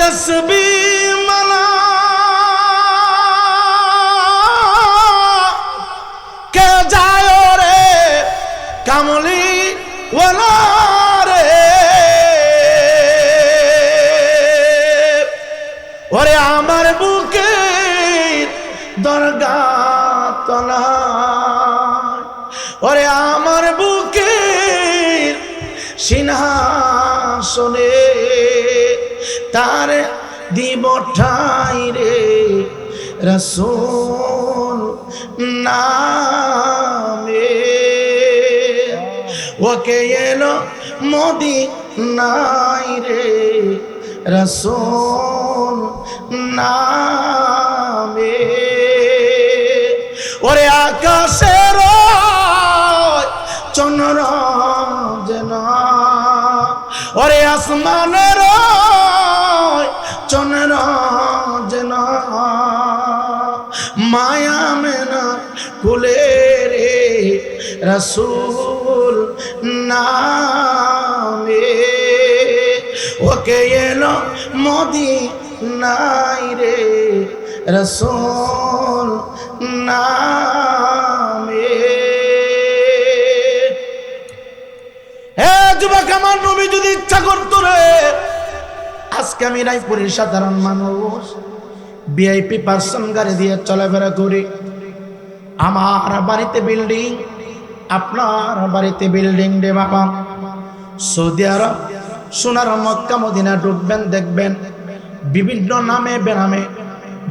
তসবিহ মালা কে যায় রে কামলি ওয়ালা রে ওরে আমার বুকে দরগা তলা ওরে আমার বুকে সিংহাসনে তার দিব ঠাই রে রাসূল নামে ওকে এলো মদিনায় রে রাসূল নামে ওরে আকাশের চন্দ্র যেন ওরে আসমানের চন্দ্র যেন মায়া মেনা কুলে রে রাসূল নামে ওকে এলো মদিনায় রে রাসূল নামে হে যুবক আমার নবী যদি ইচ্ছা করতো রে আজকে আমি রায়পুরের সাধারণ মানুষ ভিআইপি পার্সন গাড়ি দিয়ে চলাফেরা করি আমার বাড়িতে বিল্ডিং আপনার বাড়িতে বিল্ডিং রে বাবা সৌদি আরব সোনার মক্কা মদিনা ঢুকবেন দেখবেন বিভিন্ন নামে বেনামে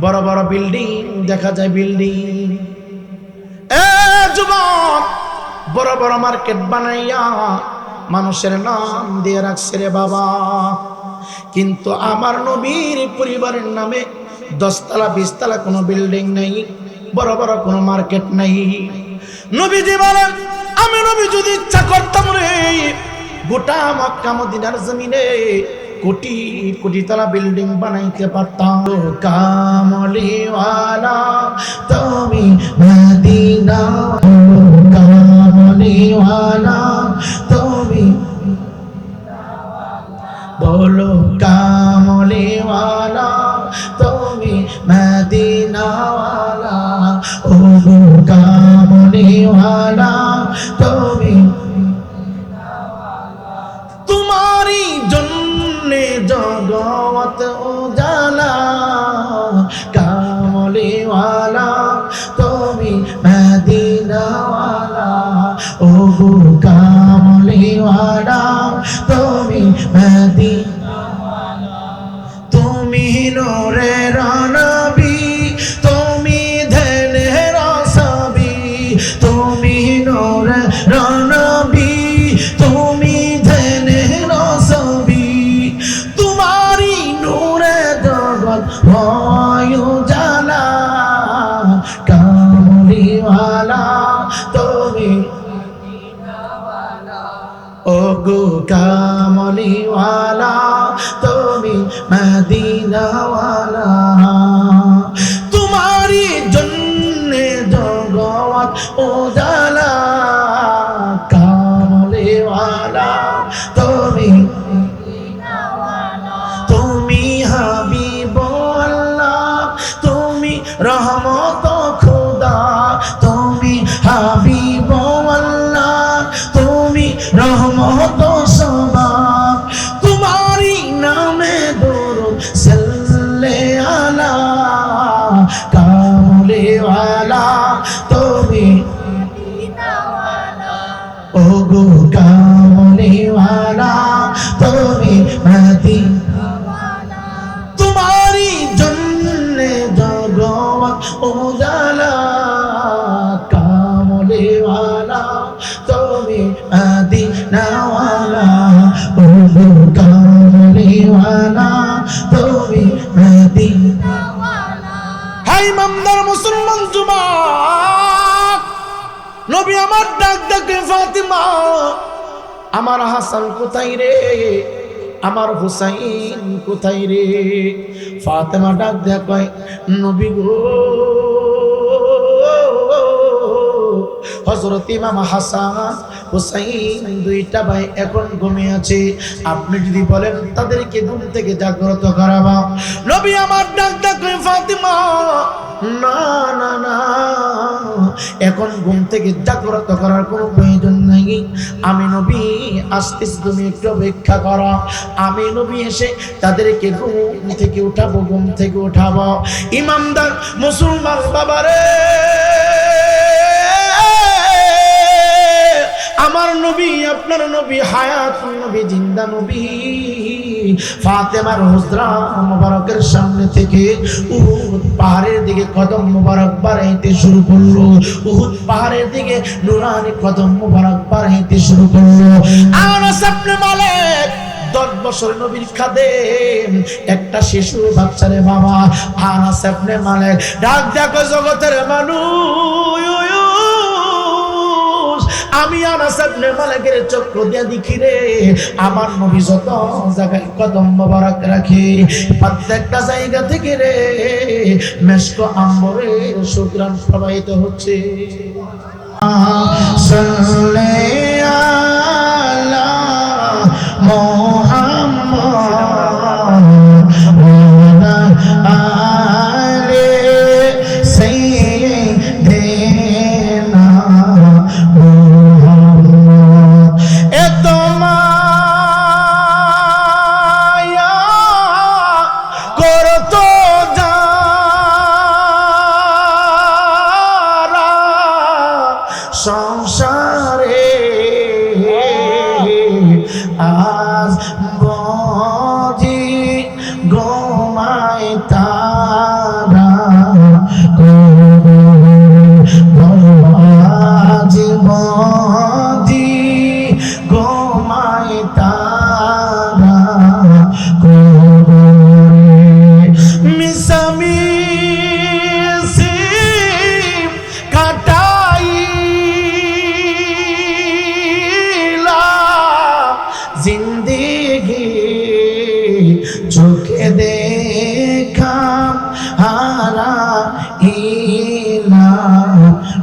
বড় বড় বিল্ডিং দেখা যায় বিল্ডিং এ যুবক বড় বড় মার্কেট বানাইয়া মানুষের নাম দিয়ে রাখছে রে বাবা কিন্তু আমার নবীর পরিবারের নামে 10 তলা 20 তলা কোনো বিল্ডিং নেই বড় বড় কোনো মার্কেট নেই নবীজি বলেন আমি নবী যদি ইচ্ছা করতাম রে গোটা মক্কা মদিনার জমিনে কোটি কোটি তলা বিল্ডিং বানাইতে পারতাম কামলিওয়ালা তুমি মদিনা কামলিওয়ালা তুমি বলো কামলিওয়ালা তুমি মদিনাওয়ালা ও কামলিওয়ালা তুমি তোমারি জন্যে জগৎ উজালা কামলিওয়ালা তুমি মদিনাওয়ালা ও কামলিওয়ালা তুমি মদিনাওয়ালা তুমি নূরের নবী তুমি ধ্যানের ছবি তুমি নূরের নবী তুমি ধ্যানের ছবি তোমারি নূরে জগৎ হয় উজালা কামলিওয়ালা তুমি ও গো কামলিওয়ালা তুমি মদিনাওয়ালা তোমারি জন্যে জগৎ উজালা কামলিওয়ালা তুমি তুমি হাবিবুল্লাহ তুমি রহমত খোদা তুমি হাবিবুল্লাহ তুমি রহমত সবাব তোমারি নামে দরুদ সাল্লে আলা কামলিওয়ালা তুমি ও গো কামলিওয়ালা তুমি মদিনাওয়ালা তোমারি জন্যে জগৎ উজালা কামলিওয়ালা তুমি মদিনাওয়ালা ও গো কামলিওয়ালা তুমি মদিনাওয়ালা হাই ইমানদার মুসলমান যুবক নবী আমার ডাক ডাকে ফাতিমা আমার হাসান কোথায় রে আমার হুসাইন কোথায় রে ফাতেমা ডাক দেয়া কয় নবী গো হযরত ইমাম হাসান হুসাইন দুইটা ভাই এখন ঘুমিয়ে আছে। আপনি যদি বলেন তাদেরকে ঘুম থেকে জাগ্রত করাবো, নবী আমার ডাক ডাকলেন ফাতিমা, না না না, এখন ঘুম থেকে জাগ্রত করার কোনো প্রয়োজন নাই। আমি নবী আসতেছি, তুমি একটু অপেক্ষা করো। আমি নবী এসে তাদেরকে ঘুম থেকে উঠাবো, ঘুম থেকে উঠাবো। ইমানদার মুসলমান বাবারে, আমার নবী, আপনার নবী, হায়াত নবী, জিন্দা নবী ফাতেমার হুজরা মুবারকের সামনে থেকে উহুদ পাহাড়ের দিকে কদম মুবারক বাড়াইতে শুরু করলো। উহুদ পাহাড়ের দিকে নুরানি কদম মুবারক বাড়াইতে শুরু করলো। আনাস ইবনে মালিক 10 বছর নবীর খাদেম, একটা শিশু বাচ্চারে বাবা। আনাস ইবনে মালিক ডাক দেখো জগতের মানুষ, আমি আনাস ইবনে মালিকের চক্ষু দিয়ে দেখি রে, আমার নবী যত জায়গায় কদম মোবারক রাখে, প্রত্যেকটা জায়গা থেকে রে মেশক আম্বরের সুঘ্রাণ প্রবাহিত হচ্ছে। সাল্লি আলা মুহাম্মদ ওয়া আলি সাইয়্যিদিনা সংসারে আজ বজি গোমাই তারা আজ বজি গোমাই তারা মিসামি জিন্দেগি চোখে দেখা হারা ইলা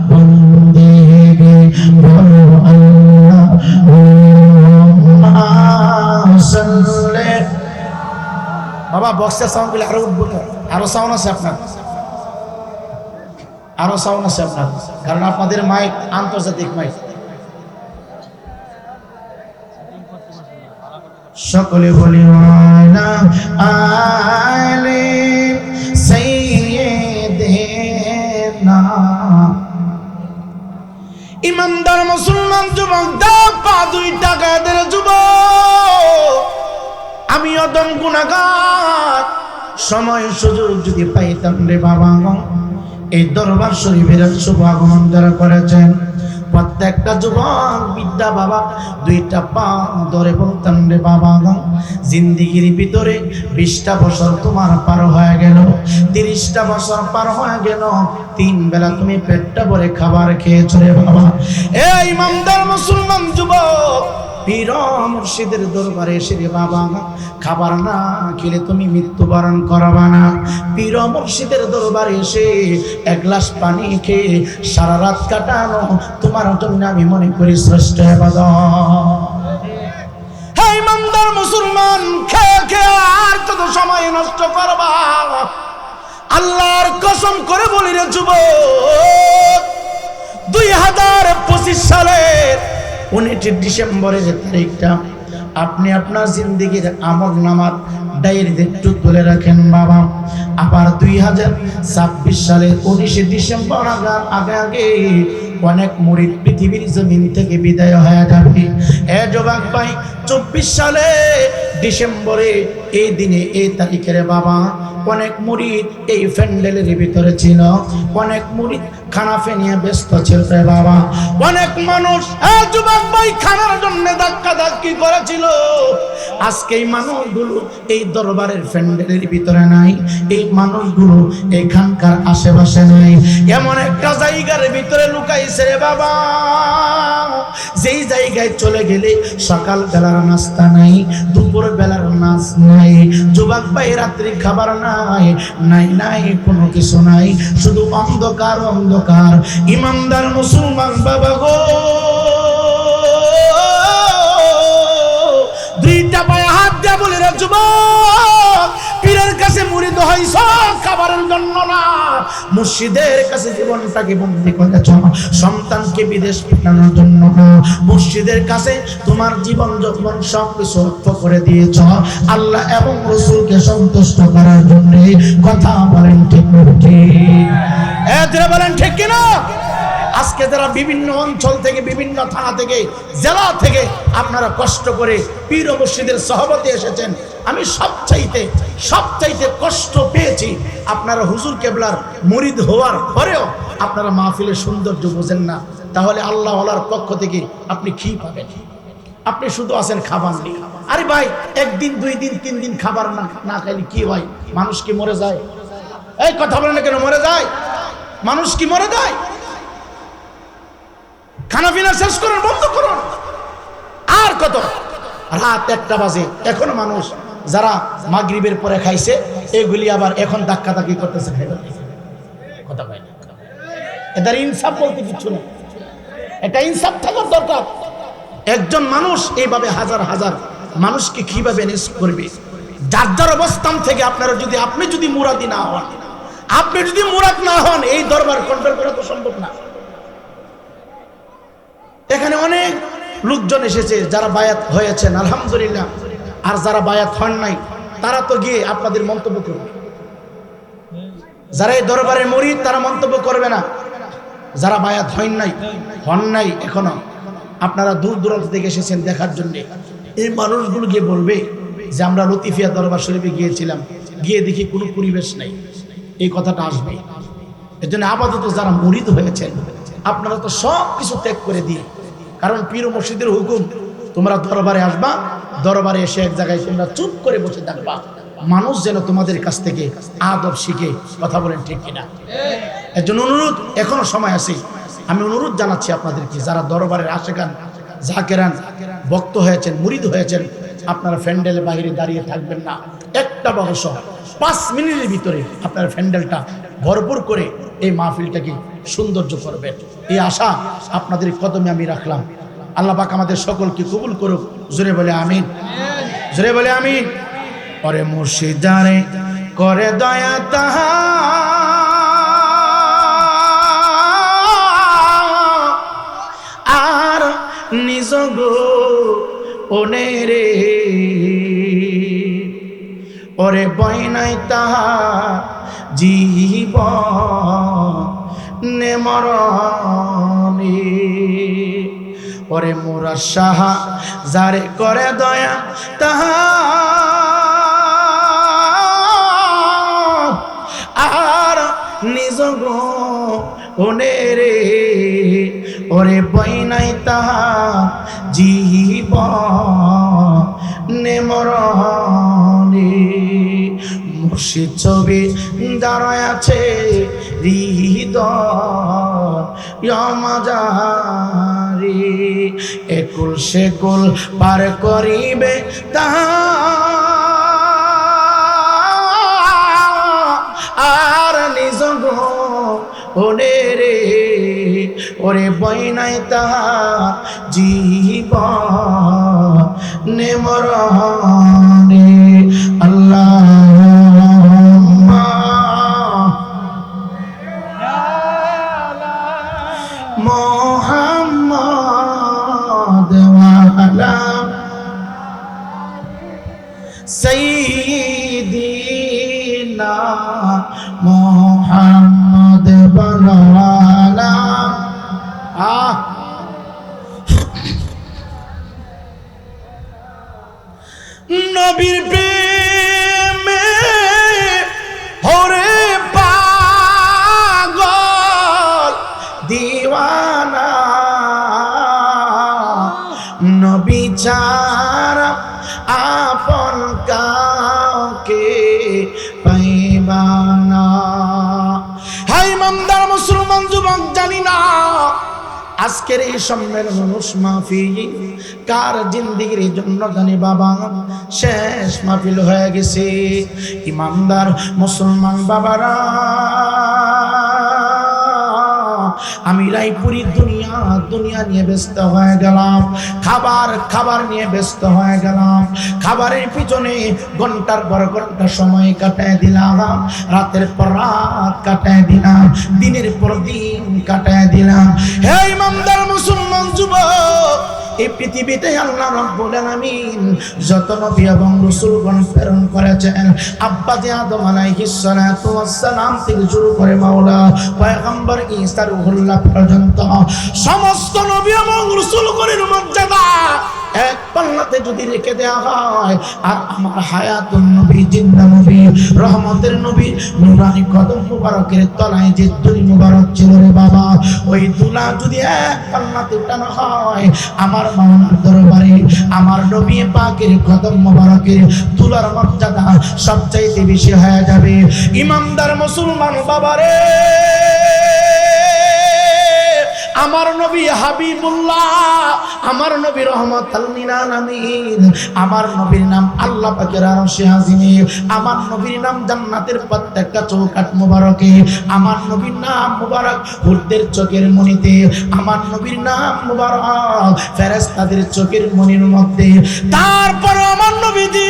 বন্দেগি বলো আল্লাহ সাল্লে। বাবা বক্সের সাউন্ড গুলো আরো উঠবো, আরো সাউন্ড আছে আপনার, আরো সাউন্ড আছে আপনার, কারণ আপনাদের মাইক আন্তর্জাতিক মাইক। সকলে বলি না আলে সাইয়্যিদিনা। ইমানদার মুসলমান যুবক দাও পা দুইটা গায়ের যুবক, আমি অদম গুনাহগার, সময় সুযোগ যদি পাইতাম রে বাবা, এই দরবার শরীফের শুভ আগমন যারা করেছেন প্রত্যেকটা যুবক বিদ্যা বাবা দুইটা পা ধরে বলতাম রে বাবা, জিন্দিগির ভিতরে 20টা বছর তোমার পার হয়ে গেল, 30টা বছর পার হয়ে গেল, 3 বেলা তুমি পেটটা ভরে খাবার খেয়েছো রে বাবা। এই ইমানদার মুসলমান যুবক, পীর মুর্শিদের দরবারে এসে রে বাবা খাবার না খেলে তুমি মৃত্যুবরণ করবা না। পীর মুর্শিদের দরবারে এসে 1 গ্লাস পানি খেয়ে সারা রাত কাটানো তোমার জন্য আমি মনে করি শ্রেষ্ঠ ইবাদত। হে ইমানদার মুসলমান, খেয়ে আর কত সময় নষ্ট করবা? আল্লাহর কসম করে বলি রে যুবক, 2025 সালের 19 ডিসেম্বরের তারিখটা আপনি আপনার জিন্দেগির আমল নামার ডায়েরিতে একটু তুলে রাখেন বাবা। আবার 2026 সালের 19 ডিসেম্বর আগে অনেক মুরিদ পৃথিবীর জমিন থেকে বিদায় হয়ে যাবে। এ যুবক ভাই, 24 সালে ডিসেম্বরে এই দিনে এই তারিখের বাবা অনেক মুরিদ এই প্যান্ডেলের ভিতরে ছিল, অনেক মুরিদ খানা ফেনিয়ে ব্যস্ত ছিল রে বাবা। অনেক মানুষ যুবক ভাই খানার জন্য ধাক্কা ধাক্কি করেছিল। আজকে এই মানুষগুলো এই দরবারের প্যান্ডেলের ভিতরে নাই, এই মানুষগুলো এখানকার আশেপাশে নাই, এমন একটা জায়গার ভিতরে লুকাইছে রে বাবা, যেই জায়গায় চলে গেলে সকাল বেলার নাস্তা নাই, দুপুর বেলার নাচ নাই, যুবক ভাই রাত্রি খাবার নাই, নাই নাই কোনো কিছু নাই, শুধু অন্ধকার অন্ধকার। ইমানদার মুসলমান বাবা গো, যুবক, পীরের কাছে মুরিদ হইছ খাবারের জন্য না, মুর্শিদের কাছে জীবনটাকে বন্দী করেছ সন্তানকে বিদেশ পাঠানোর জন্য। মুর্শিদের কাছে তোমার জীবন যৌবন সবকিছু রক্ত করে দিয়েছ আল্লাহ এবং রাসূলকে সন্তুষ্ট করার জন্য। কথা বলেন ঠিক ঠিক? এরা বলেন ঠিক কিনা? আজকে যারা বিভিন্ন অঞ্চল থেকে, বিভিন্ন থানা থেকে, জেলা থেকে আপনারা কষ্ট করে পীর ও মুর্শিদের সহবতে এসেছেন, আমি সবচাইতে কষ্ট পেয়েছি আপনারা হুজুর কেবলার মুরিদ হওয়ার পরেও আপনারা মাহফিলের সৌন্দর্য বোঝেন না। তাহলে আল্লাহ ওয়ালার পক্ষ থেকে আপনি কি পাবেন? আপনি শুধু আছেন খাবার নেই। আরে ভাই, একদিন 2 দিন 3 দিন খাবার না খাইলে কি হয়? মানুষ কি মরে যায়? এই কথা বলেন না কেন? মরে যায় মানুষ, কি মরে যায়? খানা পিনা শেষ করুন, বন্ধ করুন। আর কত? রাত 1টা বাজে, এখনো মানুষ যারা মাগরিবের পরে খাইছে এগুলি আবার এখন ধাক্কাধাক্কি করতেছে খাইবার। কথা কয় না, এদের ইনসাফ বলতে কিছু না। এটা ইনসাফ থাকার দরকার। একজন মানুষ এইভাবে হাজার হাজার মানুষকে কিভাবে ম্যানেজ করবে? যার যার অবস্থান থেকে আপনি যদি মুরাদি না হন, আপনি যদি মুরাদ না হন, এই দরবার কন্ট্রোল করা তো সম্ভব না। এখানে অনেক লোকজন এসেছে যারা বায়াত হয়েছেন আলহামদুলিল্লাহ, আর যারা বায়াত হন নাই তারা তো গিয়ে আপনাদের মন্তব্য করবে। যারা এই দরবারের মুরিদ তারা মন্তব্য করবে না। যারা বায়াত হন নাই এখনো, আপনারা দূর দূরান্ত থেকে এসেছেন দেখার জন্য, এই মানুষগুলো গিয়ে বলবে যে আমরা লতিফিয়া দরবার শরীফে গিয়েছিলাম, গিয়ে দেখি কোনো পরিবেশ নাই। এই কথাটা আসবে। এর জন্য আপাতত যারা মুরিদ হয়েছেন আপনারা তো সব কিছু ত্যাগ করে দিয়ে, কারণ পীর ও মুর্শিদের হুকুম, তোমরা দরবারে আসবা, দরবারে এসে এক জায়গায় তোমরা চুপ করে বসে থাকবা, মানুষ যেন তোমাদের কাছ থেকে আদব শিখে। কথা বলেন ঠিক কিনা? এর জন্য অনুরোধ, এখনো সময় আছে, আমি অনুরোধ জানাচ্ছি আপনাদেরকে, যারা দরবারের আশেকান জাকেরান ভক্ত হয়েছেন, মুরিদ হয়েছেন, আপনারা প্যান্ডেলের বাইরে দাঁড়িয়ে থাকবেন না। একটা বর্ষ 5 মিনিটের ভিতরে আপনারা প্যান্ডেলটা ভরপুর করে এই মাহফিলটাকে সৌন্দর্য করবেন, এই আশা আপনাদের কদমে আমি রাখলাম। আল্লাহ পাক আমাদের সকলকে কবুল করুক। জোরে বলে আমিন, জোরে বলে আমিন। পরে মুর্শিদ জানে করে দয়া তাহা, আর নিজ গো ওনেরে, ওরে বই নাই তাহার জীবন মরণে, ওরে মোরা সাহা যারে করে দয়া তাহা, আর নিজ গো ওনেরে, ওরে বই নাই তাহার জীবন মরণে। মুর্শিদ ছবি দাঁড়ায় আছে হৃদয় মাঝারি, একুল সেকুল পার করিবে তাহা, আর নিজ গো ওরে, ওরে বই নাই তাহা জীবন মরণে। আল্লাহ মোহাম্মদ ওয়ালা সাইয়্যিদিনা মোহাম্মদ ওয়ালা। নবীর প্রেমে হরে পাগল দিওয়ানা, নবী ছাড়া আপন কাউকে পাইবানা। হাই ইমানদার মুসলমান যুবক, জানি না আজকের এই সম্মেলন মাহফিল কার জিন্দেগির জন্য জানি বাবা শেষ মাহফিল হয়ে গেছে। ইমানদার মুসলমান বাবারা, আমি রায়পুরি দুনিয়া নিয়ে ব্যস্ত হয়ে গেলাম, খাবার নিয়ে ব্যস্ত হয়ে গেলাম। খাবারের পিছনে ঘন্টার পর ঘন্টা সময় কাটায় দিলাম, রাতের পর রাত কাটায় দিলাম, দিনের পর দিন কাটায় দিলাম। হে ইমানদার মুসলমান যুবক, এই পৃথিবীতে আল্লাহ রাব্বুল আলামিন যত নবী এবং রাসূলগণ প্রেরণ করেছেন, আব্বা যে আদম আলাইহিস সালাতু ওয়াস সালাম থেকে শুরু করে মাওলা পয়গম্বর ঈসা রূহুল্লাহ পর্যন্ত সমস্ত নবী এবং রাসূলগণের মর্যাদা এক পাল্লাতে যদি রেখে দেওয়া হয়, আর আমার হায়াতুন নবী, জিন্দা নবী, রহমতের নবী নূরানি কদম মুবারকের তলায় যে দুলি মুবারক ছিল রে বাবা, ওই দুলা যদি এক পাল্লাতে উঠানো হয়, আমার মাওলার দরবারে আমার নবী পাকের কদম মুবারকের দুলার মর্যাদা সবচাইতে বেশি হয়ে যাবে। ইমানদার মুসলমান বাবারে, আমার নবী হাবিবুল্লাহ, আমার নবী রহমাতুল লিল আলামিন, আমার নবীর নাম আল্লাহ পাকের আরশে আজিমে, আমার নবীর নাম জান্নাতের প্রত্যেকটা চৌকাঠ মুবারকে, আমার নবীর নাম মুবারক হুরদের চোখের মণিতে, আমার নবীর নাম মুবারক ফেরেশতাদের চোখের মণির মধ্যে। তারপর আমার নবীজি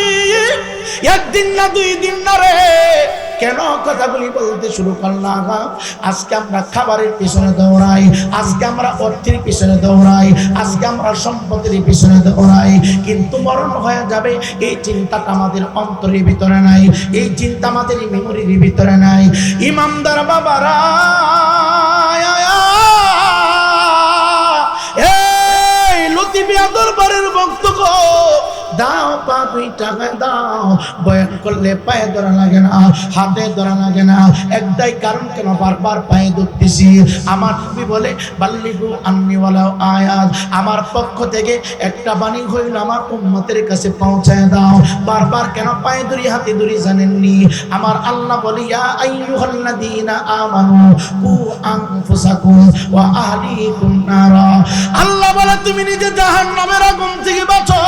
একদিন না দুই দিন না রে, কেন কথাগুলি বলতে শুরু করলাম? আজকে আমরা খাবারের পিছনে দৌড়াই, আজকে আমরা অর্থের পিছনে দৌড়াই, আজকে আমরা সম্পদের পিছনে দৌড়াই, কিন্তু মরণ হয়ে যাবে এই চিন্তাটা আমাদের অন্তরের ভিতরে নাই, এই চিন্তা আমাদের মেমোরির ভিতরে নাই। ইমানদার বাবারা, এই লতিফিয়া দরবারের বক্তব্য দাও, পা দুই টাকায় দাও, বয়ান করলে পায়ে ধরা লাগে না, হাতে ধরা লাগে না। একটাই কারণ, কেন বারবার পায়ে ধরতেছি? আমার নবী বলে বাল্লিগু আন্নি ওয়ালাউ আয়াত, আমার পক্ষ থেকে একটা বাণী হইল আমার উম্মতের কাছে পৌঁছায় দাও। বারবার কেন পায়ে ধরি, হাতে ধরি জানেননি? আমার আল্লাহ বলে ইয়া আইয়ুহাল্লাযীনা আমানু কু আনফুসাকুম ওয়া আহলিকুম নারা। আল্লাহ বলে তুমি নিজে জাহান্নামের আগুন থেকে বাঁচো,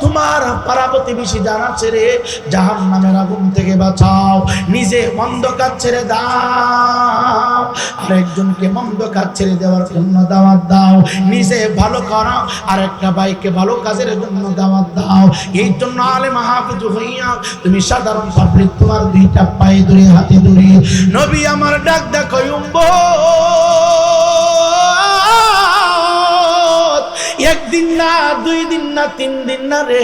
তোমার পাড়া প্রতিবেশী যারা ছেড়ে জাহান্নামের আগুন থেকে বাঁচাও, নিজে মন্দ কাজ ছেড়ে দাও, আরেকজনকে মন্দ কাজ ছেড়ে দেওয়ার জন্য দাওয়াত দাও, নিজে ভালো করো, আরেকটা ভাইকে ভালো কাজের জন্য দাওয়াত দাও। এই জন্য আলেম হাফেজ হইয়া তুমি সাধারণ পাবলিক তোমার দুইটা পায়ে ধরে, হাতে ধরে নবী আমার ডাক দেখো একদিন না, দুই দিন না, তিন দিন না রে,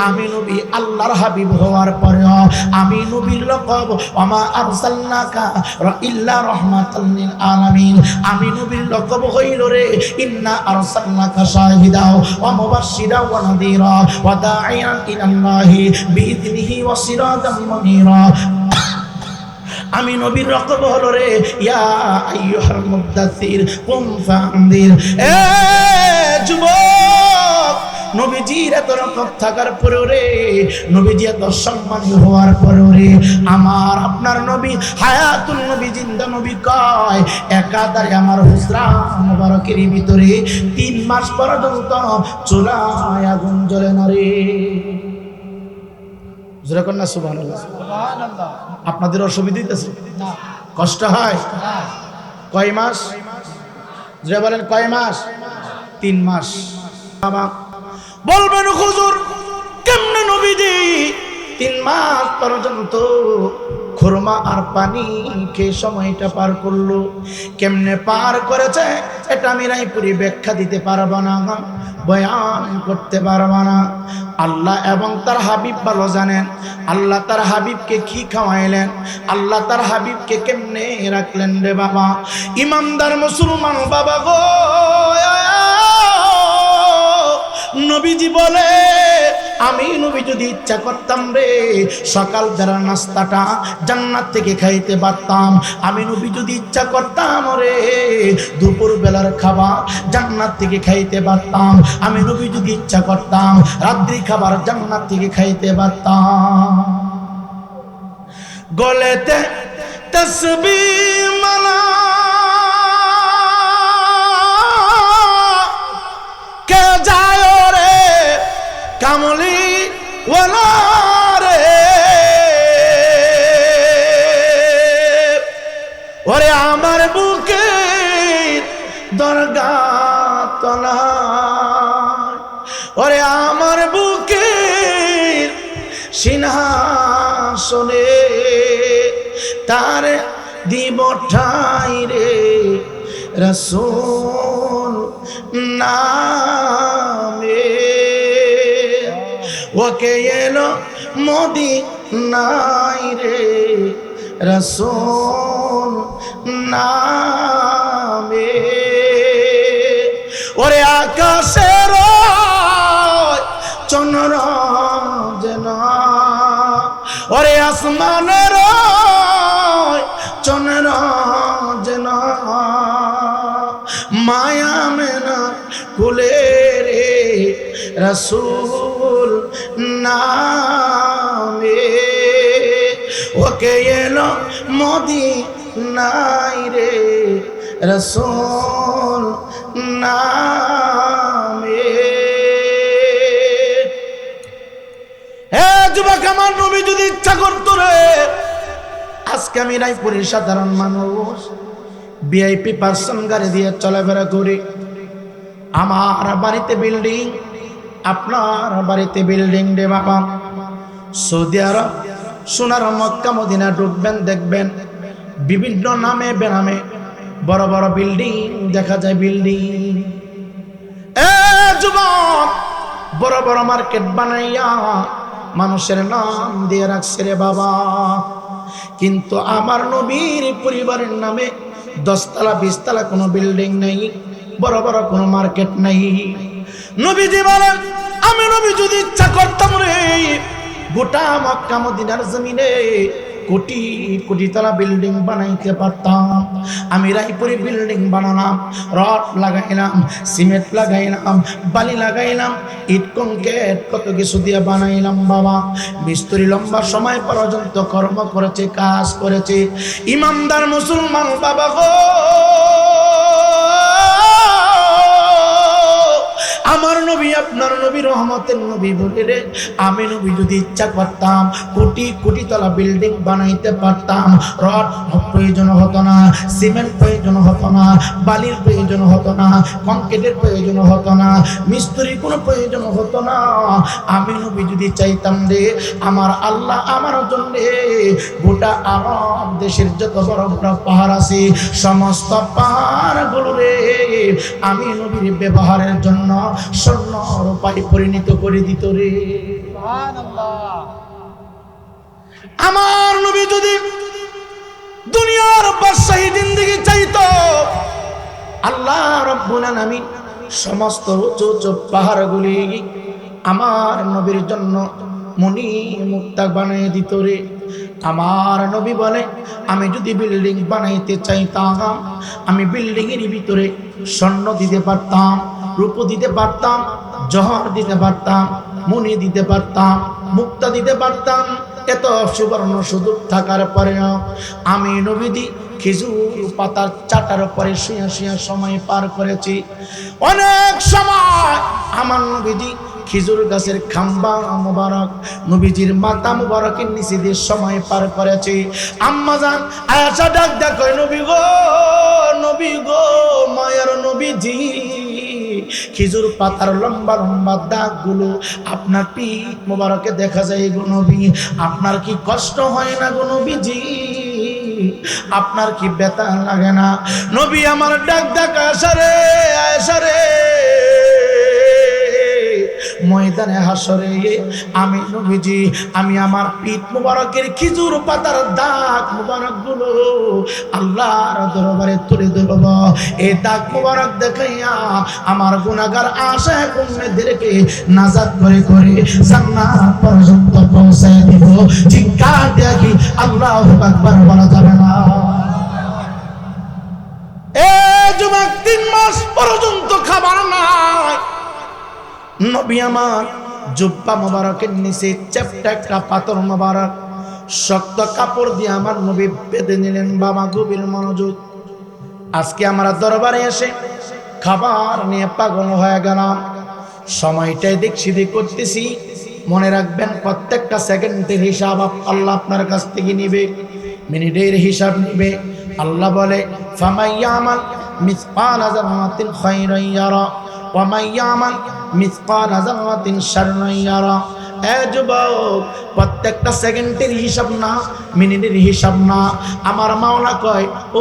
আমি নবী আল্লাহর হাবিব হওয়ার পরেও আমি নবীর লকব ওমা আরসালনাকা ইল্লা রাহমাতাল লিল আলামিন, আমি নবীর লকব হইল রে ইন্না আরসালনাকা শাহিদা ওয়া মুবাশশিরা ওয়া নাযীরা ওয়া দাঈয়ান ইলাল্লাহি বিইذনিহি ওয়া সিরাজাম মুনীরা। আমি নবীর রকব হলো রে ইয়া আইয়ুহাল মুদ্দাসির কুম ফাআনদির। এ যুবক, নবীজির এত রকম থাকার পরেও রে, নবীজি এত সম্মানী হওয়ার পরেও রে, আমার আপনার নবী হায়াতুল নবী, জিন্দা নবী কয় একাধারে আমার হুজরা মুবারকের ভিতরে 3 মাস পর্যন্ত চুলায় আগুন জ্বলে না রে। জোরে কন্যা সুবহানাল্লাহ। সুবহানাল্লাহ। আপনাদের অসুবিধা হইতেছে না? কষ্ট হয়? কয় মাস? জোরে বলেন কয় মাস? 3 মাস। বাবা বলবেন হুজুর কেমনে নবীজি 3 মাস পর্যন্ত খুরমা আর পানি খেয়ে সময়টা পার করলো? কেমনে পার করেছে এটা আমি রায়পুরি ব্যাখ্যা দিতে পারবো না, বয়ান করতে পারবো না। আল্লাহ এবং তার হাবিব ভালো জানেন। আল্লাহ তার হাবিবকে কি খাওয়াইলেন, আল্লাহ তার হাবিবকে কেমনে রাখলেন রে বাবা। ইমানদার মুসলমান বাবা গো, নবীজি বলে আমি নবী যদি ইচ্ছা করতাম রে সকাল বেলা নাস্তাটা জান্নাত থেকে খাইতে পারতাম, আমি নবী যদি ইচ্ছা করতাম রে দুপুর বেলার খাবার জান্নাত থেকে খাইতে পারতাম, আমি নবী যদি ইচ্ছা করতাম রাত্রি খাবার জান্নাত থেকে খাইতে পারতাম। গলেতে তসবিহ মালা কে যায় রে কামলি ওয়ালা রে, ওরে আমার বুকে দরগা তলায় ওরে আমার বুকের সিংহাসনে তার দিব ঠাই রে রাসূল নামে ওকে এলো মদিনায় রে রাসূল নামে ওরে আকাশের চন্দ্র যেন ওরে আসমানের চন্দ্র যেন মায়া মেনা কুলে রে রাসূল নামে ওকে এলো মদিনায় রে রাসূল নামে হে যুবক আমার নবী যদি ইচ্ছা করতো রে আজকে আমি রায়পুরের সাধারণ মানুষ ভিআইপি পার্সন গাড়ি দিয়ে চলাফেরা করি আমার বাড়িতে বিল্ডিং আপনার বাড়িতে বিল্ডিং রে বাবা সৌদি আরব সোনার মক্কা মদিনা ঢুকবেন দেখবেন বিভিন্ন নামে বেনামে বড় বড় বিল্ডিং দেখা যায় বিল্ডিং যুবক বড় বড় মার্কেট বানাইয়া মানুষের নাম দিয়ে রাখছে রে বাবা কিন্তু আমার নবীর পরিবারের নামে 10 তলা 20 তলা কোনো বিল্ডিং নেই বড় বড় কোনো মার্কেট নেই নবীজি বলেন আমি নবী যদি ইচ্ছা করতাম রে গোটা মক্কা মদিনার জমিনে কোটি কোটি তলা বিল্ডিং বানাইতে পারতাম আমি রায়পুরে বিল্ডিং বানালাম রড লাগাইলাম সিমেন্ট লাগাইলাম বালি লাগাইলাম ইট কংক্রিট কত কিছু দিয়ে বানাইলাম বাবা মিস্ত্রি লম্বা সময় পর্যন্ত কর্ম করেছে কাজ করেছে ইমানদার মুসলমান বাবা গো আমার নবী আপনার নবী রহমতের নবী বলে রে আমি নবী যদি ইচ্ছা করতাম কোটি কোটি তলা বিল্ডিং বানাইতে পারতাম রড প্রয়োজন হতো না সিমেন্ট প্রয়োজন হতো না বালির প্রয়োজন হতো না কংক্রিটের প্রয়োজন হতো না মিস্ত্রির কোনো প্রয়োজন হতো না আমি নবী যদি চাইতাম রে আমার আল্লাহ আমার জন্য গোটা আরব দেশের যত বড় বড় পাহাড় আছে সমস্ত পাহাড়গুলো রে আমি নবীর ব্যবহারের জন্য স্বর্ণ রূপায় পরিণত করে দিত রে সুবহানাল্লাহ আমার নবী যদি দুনিয়ার বাদশাহী জিন্দেগি চাইতো আল্লাহ রাব্বুল আলামিন সমস্ত উঁচু উঁচু পাহাড়গুলি আমার নবীর জন্য মনি মুক্তা বানিয়ে দিত রে আমার নবী বলে আমি যদি বিল্ডিং বানাইতে চাইতাম আমি বিল্ডিং এর ভিতরে স্বর্ণ দিতে পারতাম রূপ দিতে পারতাম জহর দিতে পারতাম মনি দিতে পারতাম মুক্তা দিতে পারতাম এত সুবর্ণ সুযোগ থাকার পরেও আমি নবীজি খেজুর পাতার চাটার উপরে শুয়ে শুয়ে সময় পার করেছি অনেক সময় আমার নবীজি খেজুর গাছের খাম্বা মুবারক নবীজির মাথা মুবারকের নিচে দিয়ে সময় পার করেছে আম্মা জান আয়েশা ডাক দেখো নবী গো মায়ের নবীজি খেজুর পাতার লম্বা লম্বা দাগগুলো আপনার পিঠ মুবারকে দেখা যায় গো নবী আপনার কি কষ্ট হয় না গো নবীজি আপনার কি ব্যথা লাগে না নবী আমার ডাক ডাক আয়েশা রে ময়দানে হাসরে আমি নবীজি আমি আমার পিঠ মুবারকের খেজুর পাতার দাগ মুবারক গুলো আল্লাহর দরবারে তুলে ধরব এই দাগ মুবারক দেখাইয়া আমার গুনাহগার আশায় উম্মতদেরকে নাজাত করে করে জান্নাত পর্যন্ত পৌঁছায় দিব চিৎকার দেখি আল্লাহু আকবার বলা যাবে না এ যুবক 3 মাস পর্যন্ত খাবার নাই নবী আমার জুব্বা মুবারকের নিচে চ্যাপ্টা একটা পাথর মুবারক শক্ত কাপড় দিয়ে আমার নবী বেঁধে নিলেন বাবা গভীর মনোযোগ আজকে আমরা দরবারে এসে খাবার নিয়ে পাগল হয়ে গেলাম সময়টাই দেখছি করতেছি মনে রাখবেন প্রত্যেকটা সেকেন্ডের হিসাব আল্লাহ আপনার কাছ থেকে নিবে মিনিটের হিসাব নিবে আল্লাহ বলে ফামাইয়ামাল মিসকালা যাররাতিন খায়রান ইয়ারা ওয়া মান ইয়ামাল মিসকালা যাররাতিন শাররান ইয়ারা। এ যুবক, প্রত্যেকটা সেকেন্ডের হিসাব না, মিনিটের হিসাব না। আমার মাওলা কয়, ও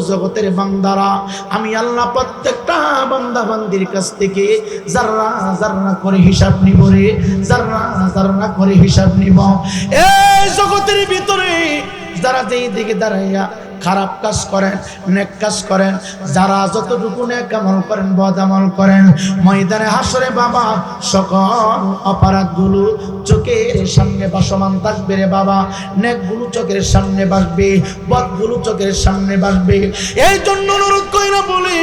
জগতের বান্দারা, আমি আল্লাহ প্রত্যেকটা বান্দা বান্দির কাছ থেকে যাররা যাররা করে হিসাব নিব রে, যাররা যাররা করে হিসাব নিব। এই জগতের ভিতরে যারা যেই দিকে দাঁড়াইয়া খারাপ কাজ করেন, নেক কাজ করেন, যারা যতটুকু নেক আমল করেন, বদ আমল করেন, ময়দানে হাসরে বাবা সকল অপরাধগুলো চোখের সামনে ভাসমান থাকবে রে বাবা। নেকগুলো চোখের সামনে ভাসবে, বদগুলো চোখের সামনে ভাসবে। এই জন্য অনুরোধ কইরা বলি,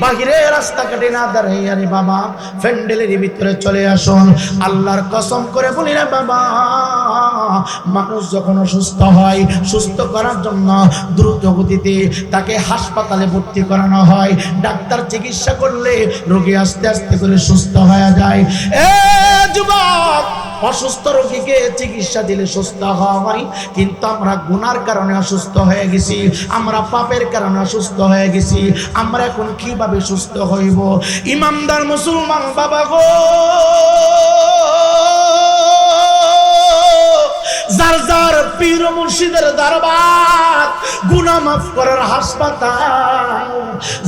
বাহিরে রাস্তাঘাটে না দাঁড়াইয়া রে বাবা, প্যান্ডেলের ভিতরে চলে আসুন। আল্লাহর কসম করে বলি রে বাবা, মানুষ যখন অসুস্থ হয়, সুস্থ করার জন্য দ্রুত গতিতে তাকে হাসপাতালে ভর্তি করানো হয়। ডাক্তার চিকিৎসা করলে রোগী আস্তে আস্তে করে সুস্থ হয়ে যায়। এ যুবক, অসুস্থ রোগীকে চিকিৎসা দিলে সুস্থ হয়, কিন্তু আমরা গুনার কারণে অসুস্থ হয়ে গেছি, আমরা পাপের কারণে অসুস্থ হয়ে গেছি। আমরা এখন কিভাবে সুস্থ হইব? ইমানদার মুসলমান বাবা গো, যার যার পীর মুর্শিদের দরবার গুনাহ মাফ করার হাসপাতাল,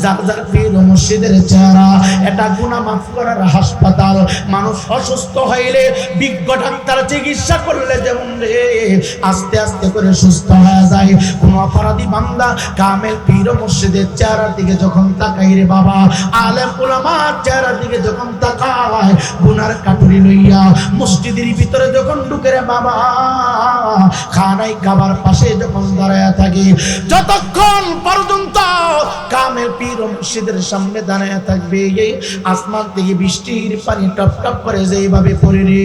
যার যার পীর মুর্শিদের চেহারা এটা গুনাহ মাফ করার হাসপাতাল। মানুষ অসুস্থ হইলে বিজ্ঞ ডাক্তার চিকিৎসা করলে যেমন রে আস্তে আস্তে করে সুস্থ হয়ে যায়, কোন অপরাধী বান্দা কামেল পীর মুর্শিদের চেহারার দিকে যখন তাকাই রে বাবা, আলেম উলামার চেহারার দিকে যখন তাকায়, গুনার কাটুরি লইয়া মসজিদের ভিতরে যখন ঢুকে রে বাবা, খানায় খাবার পাশে যখন দাঁড়ায় থাকি, যতক্ষণ পর্যন্ত কামেল পীর মুর্শিদের সামনে দাঁড়ায় থাকবে, এই আসমান থেকে বৃষ্টির পানি টপ টপ করে যেইভাবে পড়ে রে,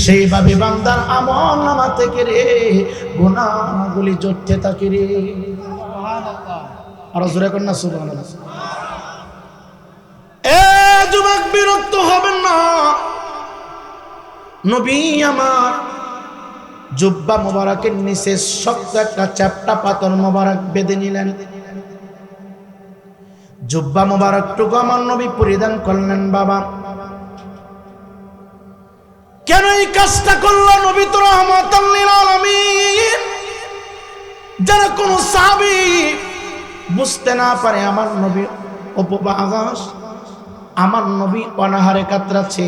সেইভাবে বান্দার আমল নামা থেকে রে গুনাহগুলি জড়তে থাকে রে। আর জোরে কর না সুবহানাল্লাহ। এ যুবক, বিরক্ত হবেন না। নবী আমার জুব্বা মোবারকের নিচে শক্ত একটা চ্যাপ্টা পাথর মোবারক বেঁধে নিলেন। জুব্বা মোবারকটুকু আমার নবী পরিধান করলেন। বাবা, কেন এই কাজটা করলো? নবী তো রাহমাতাল লিল আলামিন। যারা কোন সাহাবী বুঝতে না পারে আমার নবী উপবাস, আমার নবী অনাহারে কাতরাচ্ছে,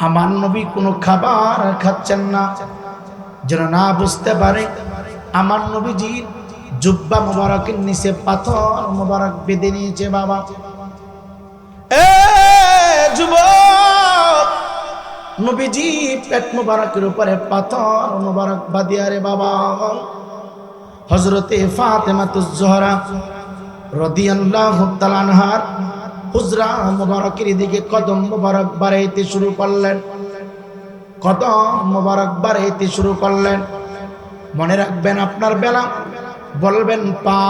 আমার নবী কোনো খাবার খাচ্ছেন না, যেন না বুঝতে পারে আমার নবীজির জুব্বা মোবারকের নিচে পাথর মোবারক বেঁধে নিয়েছে। বাবা, এ যুবক, নবীজি পেট মোবারকের উপরে পাথর মোবারক বাঁধিয়া রে বাবা, হযরতে ফাতেমাতুজ জোহরা রাদিয়াল্লাহু তাআলা আনহার হুজরা মোবারকের দিকে কদম মোবারক বাড়াইতে শুরু করলেন, কদম মোবারক বাড়াইতে শুরু করলেন। মনে রাখবেন, আপনার বেলা বলবেন পা,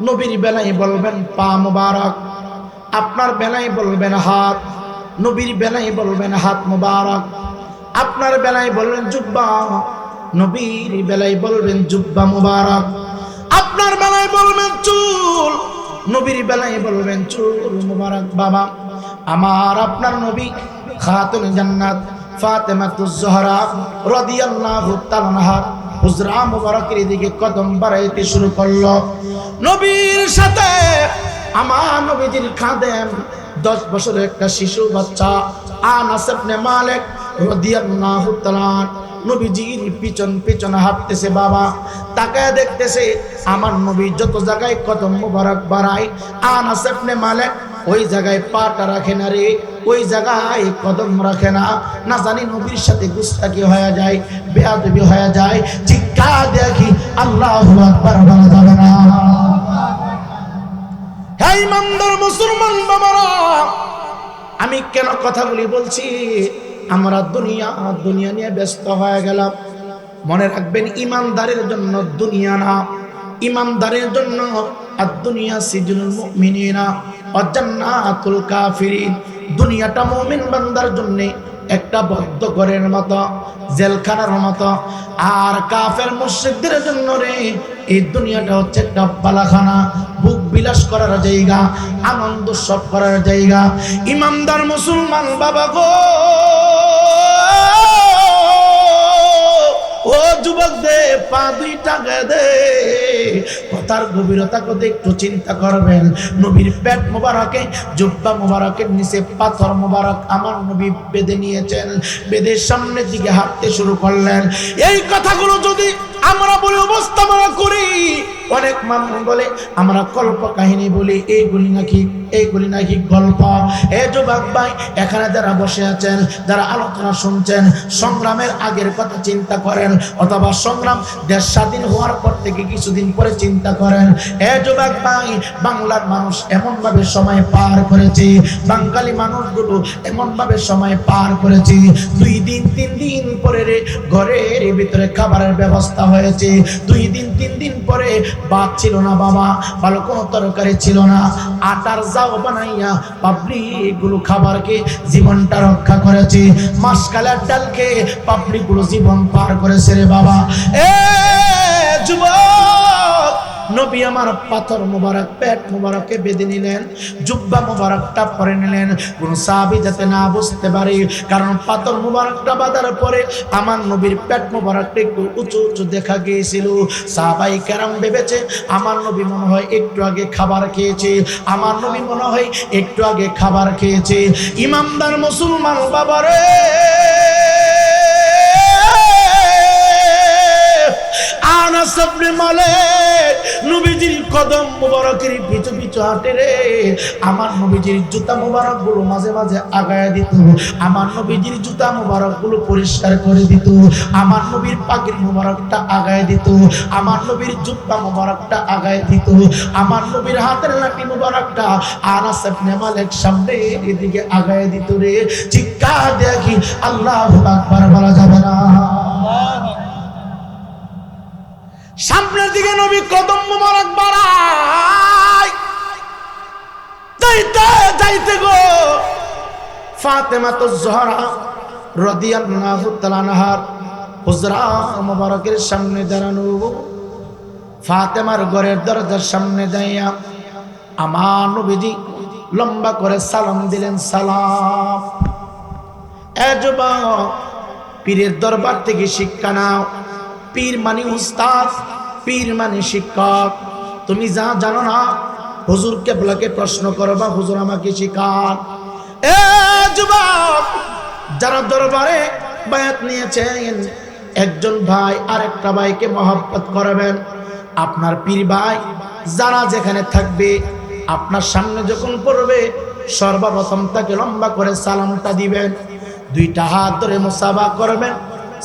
নবীর বেলায় বলবেন পা মোবারক, আপনার বেলায় বলবেন হাত, নবীর বেলায় বলবেন হাত মোবারক, আপনার বেলায় বলবেন জুব্বা, নবীর বেলায় বলবেন জুব্বা মোবারক, আপনার বেলায় বলবেন চুল, নবীর বেলায় বলবেন চুল মোবারক। বাবা, আমার আপনার নবী খাতুন জান্নাত ফাতেমাতুজ জোহরা রাদিয়াল্লাহু তাআলা আনহার হুজরা মোবারকের দিকে কদম বাড়াইতে শুরু করলো। নবীর সাথে আমার নবীজির খাদেম 10 বছরের একটা শিশু বাচ্চা আনাস ইবনে মালিক রাদিয়াল্লাহু তাআলা নবীজির পিছন পিছন হাঁটতেছে। বাবা, তাকায় দেখতেছে আমার নবী যত জায়গায় কদম মোবারক বাড়ায়, আনাস ইবনে মালিক ওই জায়গায় পাটা রাখে না রে, ওই জায়গায় কদম রাখে না। না জানি নবীর সাথে গুস্তাকি হয়ে যায়, বেয়াদবি হয়ে যায়। চিৎকা দেখি আল্লাহু আকবার বলা যাবে না। হে ইমানদার মুসলমান বাবারা, আমি কেন কথাগুলি বলছি? আমরা দুনিয়া নিয়ে ব্যস্ত হয়ে গেলাম। মনে রাখবেন, ইমানদারের জন্য দুনিয়া না, ইমানদারের জন্য আদ-দুনিয়া সিজনুল মুমিনিনা ওয়া জান্নাতুল কাফিরিন। দুনিয়াটা মুমিন বান্দার জন্য একটা বদ্ধ ঘরের মতো, জেলখানার মতো, আর কাফের মুশরিকদের জন্য রে এই দুনিয়াটা হচ্ছে একটা বালাখানা, বুক বিলাস করার জায়গা, আনন্দ সব করার জায়গা। ইমানদার মুসলমান বাবা গো, ও যুবক দে পা দুইটা দে, কথার গভীরতা কথা একটু চিন্তা করবেন। নবীর পেট মোবারকে, জুব্বা মোবারকের নিচে পাথর মোবারক আমার নবী বেঁধে নিয়েছেন, বেঁধে সামনের দিকে হাঁটতে শুরু করলেন। এই কথাগুলো যদি আমরা বলে উপস্থাপনা করি, অনেক মানুষ বলে আমরা কল্প কাহিনী বলি, এইগুলি নাকি গল্প। এ যুবক ভাই, এখানে যারা বসে আছেন, যারা আলোচনা শুনছেন, সংগ্রামের আগের কথা চিন্তা করেন, অথবা সংগ্রাম দেশ স্বাধীন হওয়ার পর থেকে কিছুদিন পরে চিন্তা করেন। এ যুবক ভাই, বাংলার মানুষ এমন ভাবে সময় পার করেছে, বাঙালি মানুষগুলো এমন ভাবে সময় পার করেছে, 2 দিন 3 দিন পরে ঘরের ভিতরে খাবারের ব্যবস্থা হয়েছে। 2 দিন 3 দিন পরে ভাত ছিল না বাবা, ভালো কোনো তরকারি ছিল না, আটার জাও বানাইয়া পাবলিক গুলো খাবারকে জীবনটা রক্ষা করেছে। মাসকালের ডাল খেয়ে পাবলিক গুলো জীবন পার করেছে রে বাবা। এ যুবক, নবী আমার পাথর মোবারক পেট মোবারকে বেঁধে নিলেন, জুব্বা মোবারকটা পরে নিলেন, কোন সাহাবী যাতে না বুঝতে পারে, কারণ পাথর মোবারকটা বাঁধার পরে আমার নবীর পেট মোবারকটা একটু উঁচু উঁচু দেখা গিয়েছিল। সাহাবাই কেরাম ভেবেছে আমার নবী মনে হয় একটু আগে খাবার খেয়েছে, আমার নবী মনে হয় একটু আগে খাবার খেয়েছে। ইমানদার মুসলমান বাবারে, আনাস ইবনে মালিক নবীজির কদম মুবারকের পিছু পিছু হাঁটে রে। আমার নবীজির জুতা মুবারক গুলো মাঝে মাঝে আগায় দিত, আমার নবীজির জুতা মুবারক গুলো পরিষ্কার করে দিত, আমার নবীর পাগড়ি মুবারকটা আগায় দিত, আমার নবীর জুব্বা মুবারকটা আগায় দিত, আমার নবীর হাতের লাঠি মুবারকটা আনাস ইবনে মালিক সামনে এদিকে আগায় দিত রে। চিৎকার দেখি আল্লাহু আকবার বলা যাবে না। সামনের দিকে নবী কদম মোবারক বাড়ায়, যাইতে যাইতে গো ফাতেমা তো জোহরা রাদিয়াল্লাহু তাআলা আনহার হুজরা মোবারকের সামনে দাঁড়ানো। ফাতেমার ঘরের দরজার সামনে দাঁড়িয়ে আমার নবীজি লম্বা করে সালাম দিলেন। সালাম। এ যুবক, পীরের দরবার থেকে শিক্ষা নাও। পীর মানে উস্তাদ, পীর মানে শিক্ষক। তুমি যা জানো না হুজুর কেবলাকে প্রশ্ন করবা, হুজুর আমাকে শিখান। এ যুবক, যারা দরবারে বায়াত নিয়েছেন, একজন ভাই আরেকটা ভাইকে মহব্বত করবেন। আপনার পীর ভাই যারা যেখানে থাকবে, আপনার সামনে যখন পড়বে সর্বপ্রথম তাকে লম্বা করে সালামটা দিবেন, 2টা হাত ধরে মুসাফা করবেন,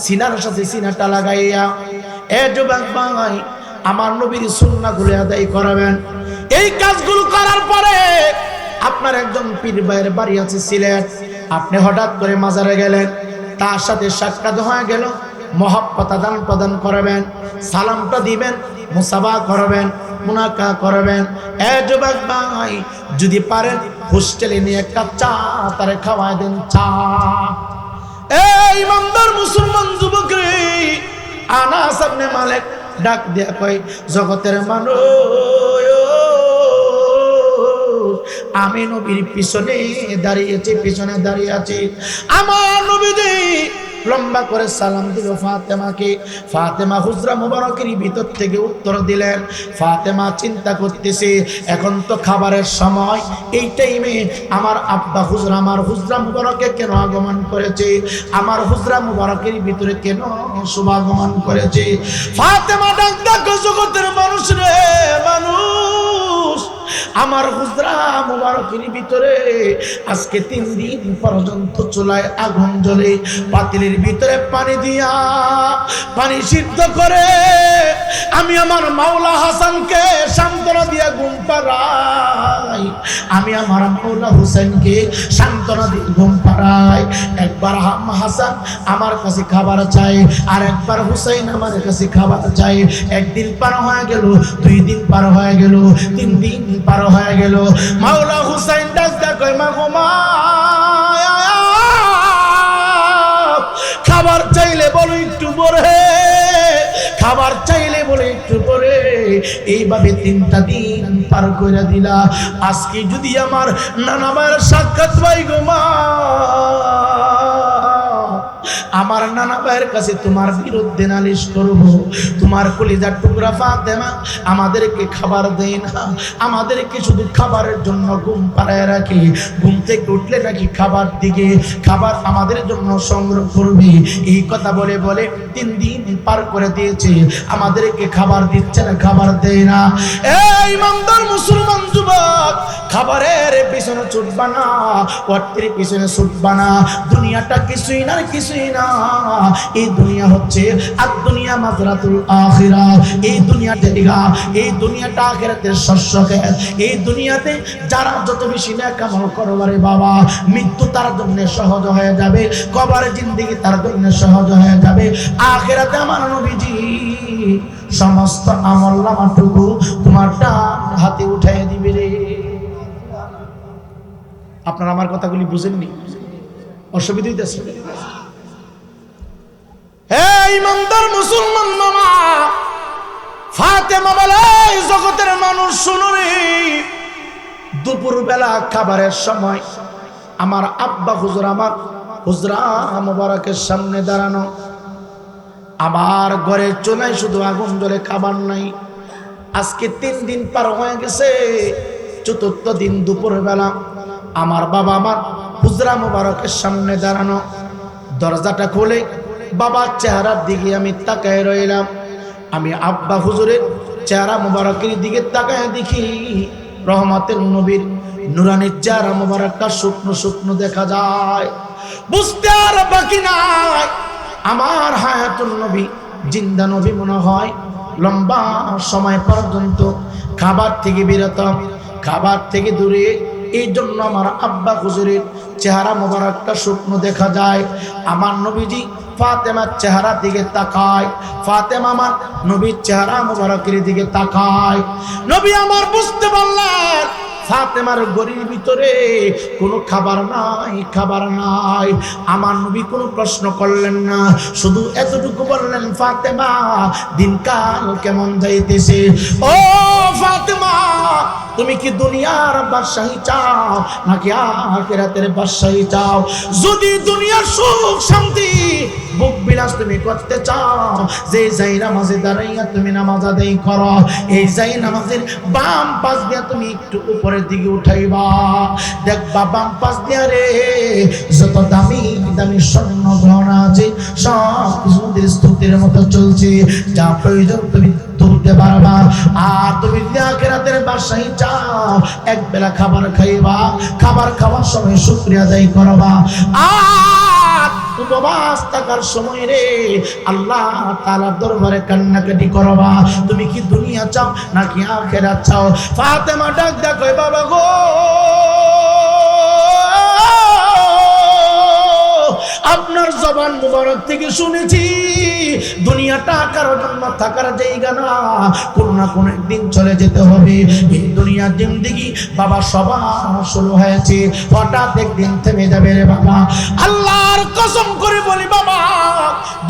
সিনার সাথে সিনাটা লাগাইয়া। এ যুবক ভাই, আমার নবীর সুন্নাহগুলো আদায় করাবেন। এই কাজগুলো করার পরে আপনার একজন পীর ভাইয়ের বাড়ি আছে সিলেট, আপনি হঠাৎ করে মাজারে গেলেন, তার সাথে সাক্ষাৎ হয়ে গেল, মহব্বত আদান প্রদান করবেন, সালামটা দিবেন, মুসাফা করবেন, মুনাকা করবেন। এ যুবক ভাই, যদি পারেন হোস্টেলে নিয়ে একটা চা তারে খাওয়াই দেন, চা। এই ইমানদার মুসলমান যুবক রে, আনাস ইবনে মালিক ডাক দিয়া কয়, জগতের মানুষ, আমি নবীর পিছনে দাঁড়িয়ে আছি। আমার নবীজি লম্বা করে সালাম দিল ফাতেমাকে। ফাতেমা হুজরা মুবারকের ভিতর থেকে উত্তর দিলেন। ফাতেমা চিন্তা করতেছে, এখন তো খাবারের সময়, এই টাইমে আমার আব্বা হুজরা আমার হুজরা মুবারকে কেন আগমন করেছে, আমার হুজরা মুবারকের ভিতরে কেন শুভাগমন করেছে। ফাতেমা ডাক ডাক, জগতের মানুষ রে মানুষ, আমার হুজরা মুবারকের ভিতরে আজকে 3 দিন পর্যন্ত চুলায় আগুন জ্বলে, পাতিলের ভিতরে পানি দিয়া পানি সিদ্ধ করে আমি আমার মাওলা হাসানকে সান্ত্বনা দিয়া ঘুম পাড়াই, আমি আমার মাওলা হুসেনকে সান্ত্বনা দিয়ে ঘুম পাড়াই। একবার হাসান আমার কাছে খাবার চাই, আর একবার হুসাইন আমার কাছে খাবার চাই। 1 দিন পার হয়ে গেল, 2 দিন পার হয়ে গেল, 3 দিন পার হয়ে গেল। মাওলা হুসাইন ডাক কয়, মা গো মা, খাবার চাইলে বলো একটু পরে, খাবার চাইলে বলে একটু পরে। এইভাবে 3টা দিন পার করে দিলা। আজকে যদি আমার নানা ভাইয়ের সাক্ষাৎ পাই গো মা, আমার নানা ভাইয়ের কাছে তোমার বিরুদ্ধে নালিশ করব। তোমার কলিজার টুকরা ফাতেমা আমাদেরকে খাবার দেয় না, আমাদেরকে শুধু খাবারের জন্য ঘুম পাড়ায় রাখে, ঘুম থেকে উঠলে নাকি খাবার দিকে খাবার আমাদের জন্য সংগ্রহ করবে। এই কথা বলে বলে 3 দিন পার করে দিয়েছে, আমাদেরকে খাবার দিচ্ছে না, খাবার দেয় না। এই ইমানদার মুসলমান যুবক, খাবারের পিছনে ছুটবা না, অর্থের পিছনে ছুটবা না। দুনিয়াটা কিছুই না, কিছুই না। এই দুনিয়া হচ্ছে আর দুনিয়া মাজরাতুল আখিরা। এই দুনিয়াতে দিগা, এই দুনিয়াটা আখিরাতের শস্য ক্ষেত। এই দুনিয়াতে যারা যত বেশি নেক আমল করবে রে বাবা, মৃত্যু তার জন্য সহজ হয়ে যাবে, কবরের জিন্দেগি তার জন্য সহজ হয়ে যাবে। আখিরাতে আমার নবীজি সমস্ত আমলনামাটুকু তোমার ডান হাতে উঠাই দিবে রে। আপনারা আমার কথাগুলি বুঝেননি? অসুবিধা হইতেছে? হে ইমানদার মুসলমান মামা, ফাতেমা বলে জগতের মানুষ শুনো রে, দুপুর বেলা খাবারের সময় আমার আব্বা হুজুর আমার হুজরা মুবারকের সামনে দাঁড়ানো, আমার ঘরের চুলায় শুধু আগুন জ্বলে, খাবার নাই। আজকে 3 দিন পার হয়ে গেছে, 4র্থ দিন দুপুর বেলা আমার বাবা আমার হুজরা মুবারকের সামনে দাঁড়ানো। দরজাটা খুলে বাবার চেহারার দিকে আমি তাকায় রইলাম। আমি আব্বা হুজুরের চেহারা মুবারকের দিকে তাকায় দেখি রহমতের নবীর নুরানির চেহারা মুবারকটা শুকনো শুকনো দেখা যায়। বুঝতে আর বাকি নাই, আমার হায়াতুল নবী জিন্দা নবী মনে হয় লম্বা সময় পর্যন্ত খাবার থেকে বিরত, খাবার থেকে দূরে। এই জন্য আমার আব্বা হুজুরের চেহারা মোবারকটা শুকনো দেখা যায়। আমার নবীজি ফাতেমার চেহারার দিকে তাকায়, ফাতেমা আমার নবীর চেহারা মোবারকের দিকে তাকায়। নবী আমার বুঝতে পারলেন ফাতেমার ঘরের ভিতরে কোনো খাবার নাই, খাবার নাই। আমার নবী কোনো প্রশ্ন করলেন না, শুধু এতটুকু বললেন, ফাতেমা দিনকাল কেমন যাইতেছে? ও ফাতেমা, তুমি কি দুনিয়ার বাদশাহী চাও নাকি আখিরাতের বাদশাহী চাও? যদি দুনিয়ার সুখ শান্তি বুক বিলাস তুমি করতে চাও, যে যাই নামাজে দাঁড়াইয়া তুমি নামাজ আদায় করো, এই যাই নামাজের বাম পাশ দিয়া তুমি একটু উপরের দিকে উঠাইবা, দেখবা বাম পাশ দিয়া রে যত দামি দামি স্বর্ণ গহনা আছে সব কিছু স্তূপের মতো চলছে। যা প্রয়োজন তুমি তুলতে পারবা। আর তুমি আখিরাতের বাদশাহী চাও, এক বেলা খাবার খাইবা, খাবার খাওয়ার সময় শুকরিয়া আদায় করবা। আর উপবাস থাকার সময় রে আল্লাহ তাআলার দরবারে কান্নাকাটি করবা। তুমি কি দুনিয়া চাও নাকি আখিরাত চাও? ফাতেমা ডাক দেয়া কয়, বাবা গো, আপনার জবান মুবারক থেকে শুনেছি দুনিয়াটা কারোর জন্য থাকার জায়গা না, কোনো না কোনো একদিন চলে যেতে হবে। এই দুনিয়ার জিন্দেগি বাবা সবার শুরু হয়েছে, হঠাৎ একদিন থেমে যাবে রে বাবা। আল্লাহর কসম করে বলি বাবা,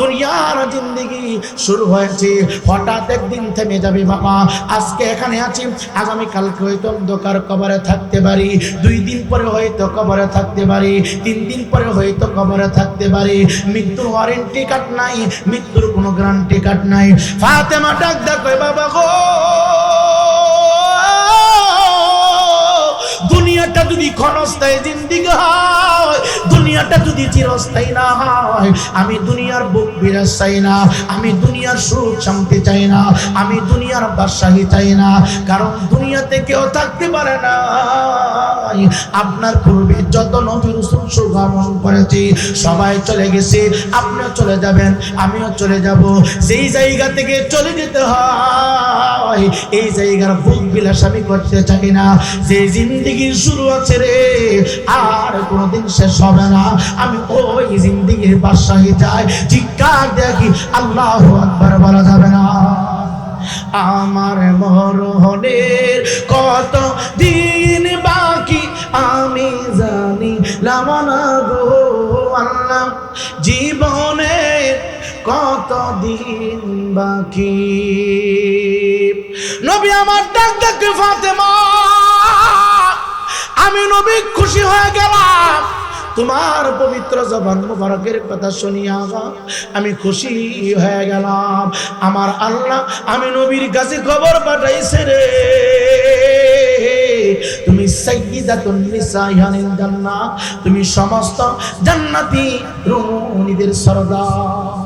দুনিয়ার জিন্দেগি শুরু হয়েছে, হঠাৎ একদিন থেমে যাবে বাবা। আজকে এখানে আছি, আগামী কালকে হয়তো অন্ধকার কবরে থাকতে পারি, 2 দিন পরে হয়তো কবরে থাকতে পারি, 3 দিন পরে হয়তো কবরে থাকতে পারি। মৃত্যুর ওয়ারেন্টি কার্ড নাই, মৃত্যুর কোনো গ্যারান্টি কার্ড নাই। ফাতেমা ডাক দেয়া কয়, বাবা গো, দুনিয়াটা যদি ক্ষণস্থায়ী জিন্দেগি হয়, দুনিয়াটা যদি চিরস্থায়ী না হয়, আমি দুনিয়ার বুক বিলাস চাই না, আমি দুনিয়ার সুখ শান্তি চাই না, আমি দুনিয়ার বাদশাহী চাই না। কারণ দুনিয়াতে কেউ থাকতে পারে না। আপনার পূর্বে যত নবী রাসূল সুগমন করেছে সবাই চলে গেছে, আপনিও চলে যাবেন, আমিও চলে যাব। সেই জায়গা থেকে চলে যেতে হয়, এই জায়গার বুক বিলাস আমি করতে চাই না। যে জিন্দেগির শুরু আছে রে আর কোনোদিন শেষ হবে না, আমি ওই জিন্দেগির বাদশাহী চাই। চিৎকার দেখি আল্লাহু আকবার বলা যাবে না? আমার মরণের কত দিন বাকি আমি জানিলাম না গো আল্লাহ, জীবনের কত কতদিন বাকি। নবী আমার ডাক ডাকে ফাতেমা, আমি নবী খুশি হয়ে গেলাম তোমার পবিত্র জবান মুবারকের কথা শুনিয়া আমি খুশি হয়ে গেলাম। আমার আল্লাহ আমি নবীর কাছে খবর পাঠাইছে রে, তুমি সাইয়্যিদাতুন নিসাইহানিল জান্নাহ, তুমি সমস্ত জান্নাতি রমণীদের সরদার।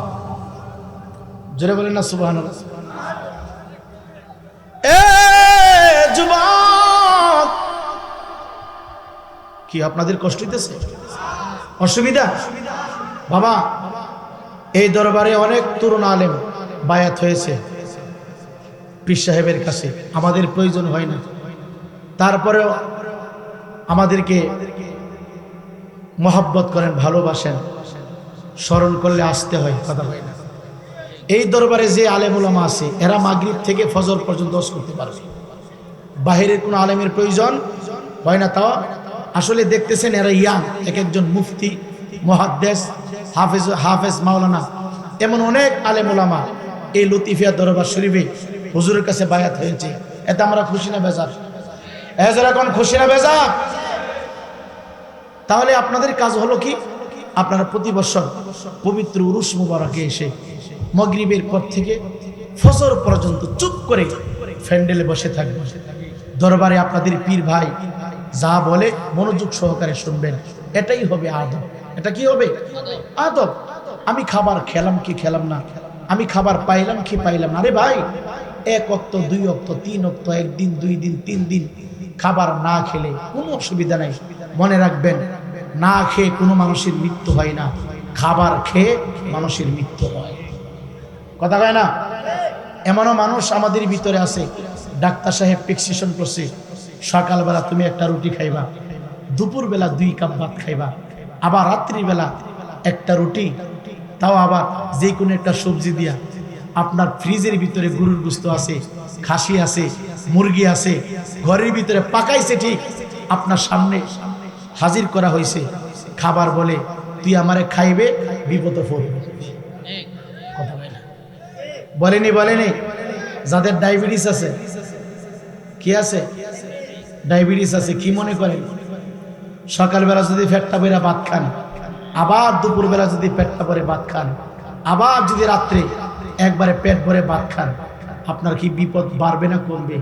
জোরে বলেন না সুবহানাল্লাহ। এ যুবক, কি আপনাদের কষ্ট হইতেছে, অসুবিধা? বাবা, এই দরবারে অনেক তরুণ আলেম বায়াত হয়েছে পীর সাহেবের কাছে, আমাদের প্রয়োজন হয় না, তারপরেও আমাদেরকে মহব্বত করেন, ভালোবাসেন, স্মরণ করলে আসতে হয়, কথা হয় না। এই দরবারে যে আলেম ওলামা আছে এরা মাগরিব থেকে ফজর পর্যন্ত ওয়াজ করতে পারবে, বাহিরের কোনো আলেমের প্রয়োজন হয় না। তাও আসলে দেখতেছেন এরা ইয়াং, এক একজন মুফতি, মুহাদ্দিস, হাফেজ, মাওলানা, এমন অনেক আলেম ওলামা এই লতিফিয়া দরবার শরীফে হুজুরের কাছে বায়াত হয়েছে। এতে আমরা খুশি না বেজার? এখন খুশি না বেজার? তাহলে আপনাদের কাজ হলো কি, আপনারা প্রতি বছর পবিত্র উরুস মুবারকে এসে মাগরিবের পর থেকে ফজর পর্যন্ত চুপ করে ফ্যান্ডেলে বসে থাকবেন। দরবারে আপনাদের পীর ভাই যা বলে মনোযোগ সহকারে শুনবেন, এটাই হবে আদব। এটা কি হবে? আদব। আমি খাবার খেলাম কি খেলাম না, আমি খাবার পাইলাম কি পাইলাম না, আরে ভাই এক ওয়াক্ত, দুই ওয়াক্ত, তিন ওয়াক্ত, একদিন, দুই দিন, তিন দিন খাবার না খেলে কোনো অসুবিধা নাই। মনে রাখবেন, না খেয়ে কোনো মানুষের মৃত্যু হয় না, খাবার খেয়ে মানুষের মৃত্যু হয়, কথা কয় না? এমনও মানুষ আমাদের ভিতরে আছে, ডাক্তার সাহেব প্রেসক্রিপশন করছে সকালবেলা তুমি একটা রুটি খাইবা, দুপুরবেলা 2 কাপ ভাত খাইবা, আবার রাত্রিবেলা একটা রুটি, তাও আবার যে কোনো একটা সবজি দিয়া। আপনার ফ্রিজের ভিতরে গরুর গোশত আছে, খাসি আছে, মুরগি আছে, ঘরের ভিতরে পাকাইছে ঠিক, আপনার সামনে হাজির করা হয়েছে, খাবার বলে তুই আমারে খাইবে, বিপদ পড়বে, কথা বলে না? বলেনি? বলেনি? যাদের ডায়াবেটিস আছে, কি আছে, ডায়াবেটিস আছে, কি মনে করেন সকালবেলা যদি পেটটা ভরে ভাত খান, আবার দুপুরবেলা যদি পেটটা ভরে ভাত খান, আবার যদি রাত্রে একবারে পেট ভরে ভাত খান, আপনার কি বিপদ বাড়বে না কমবে?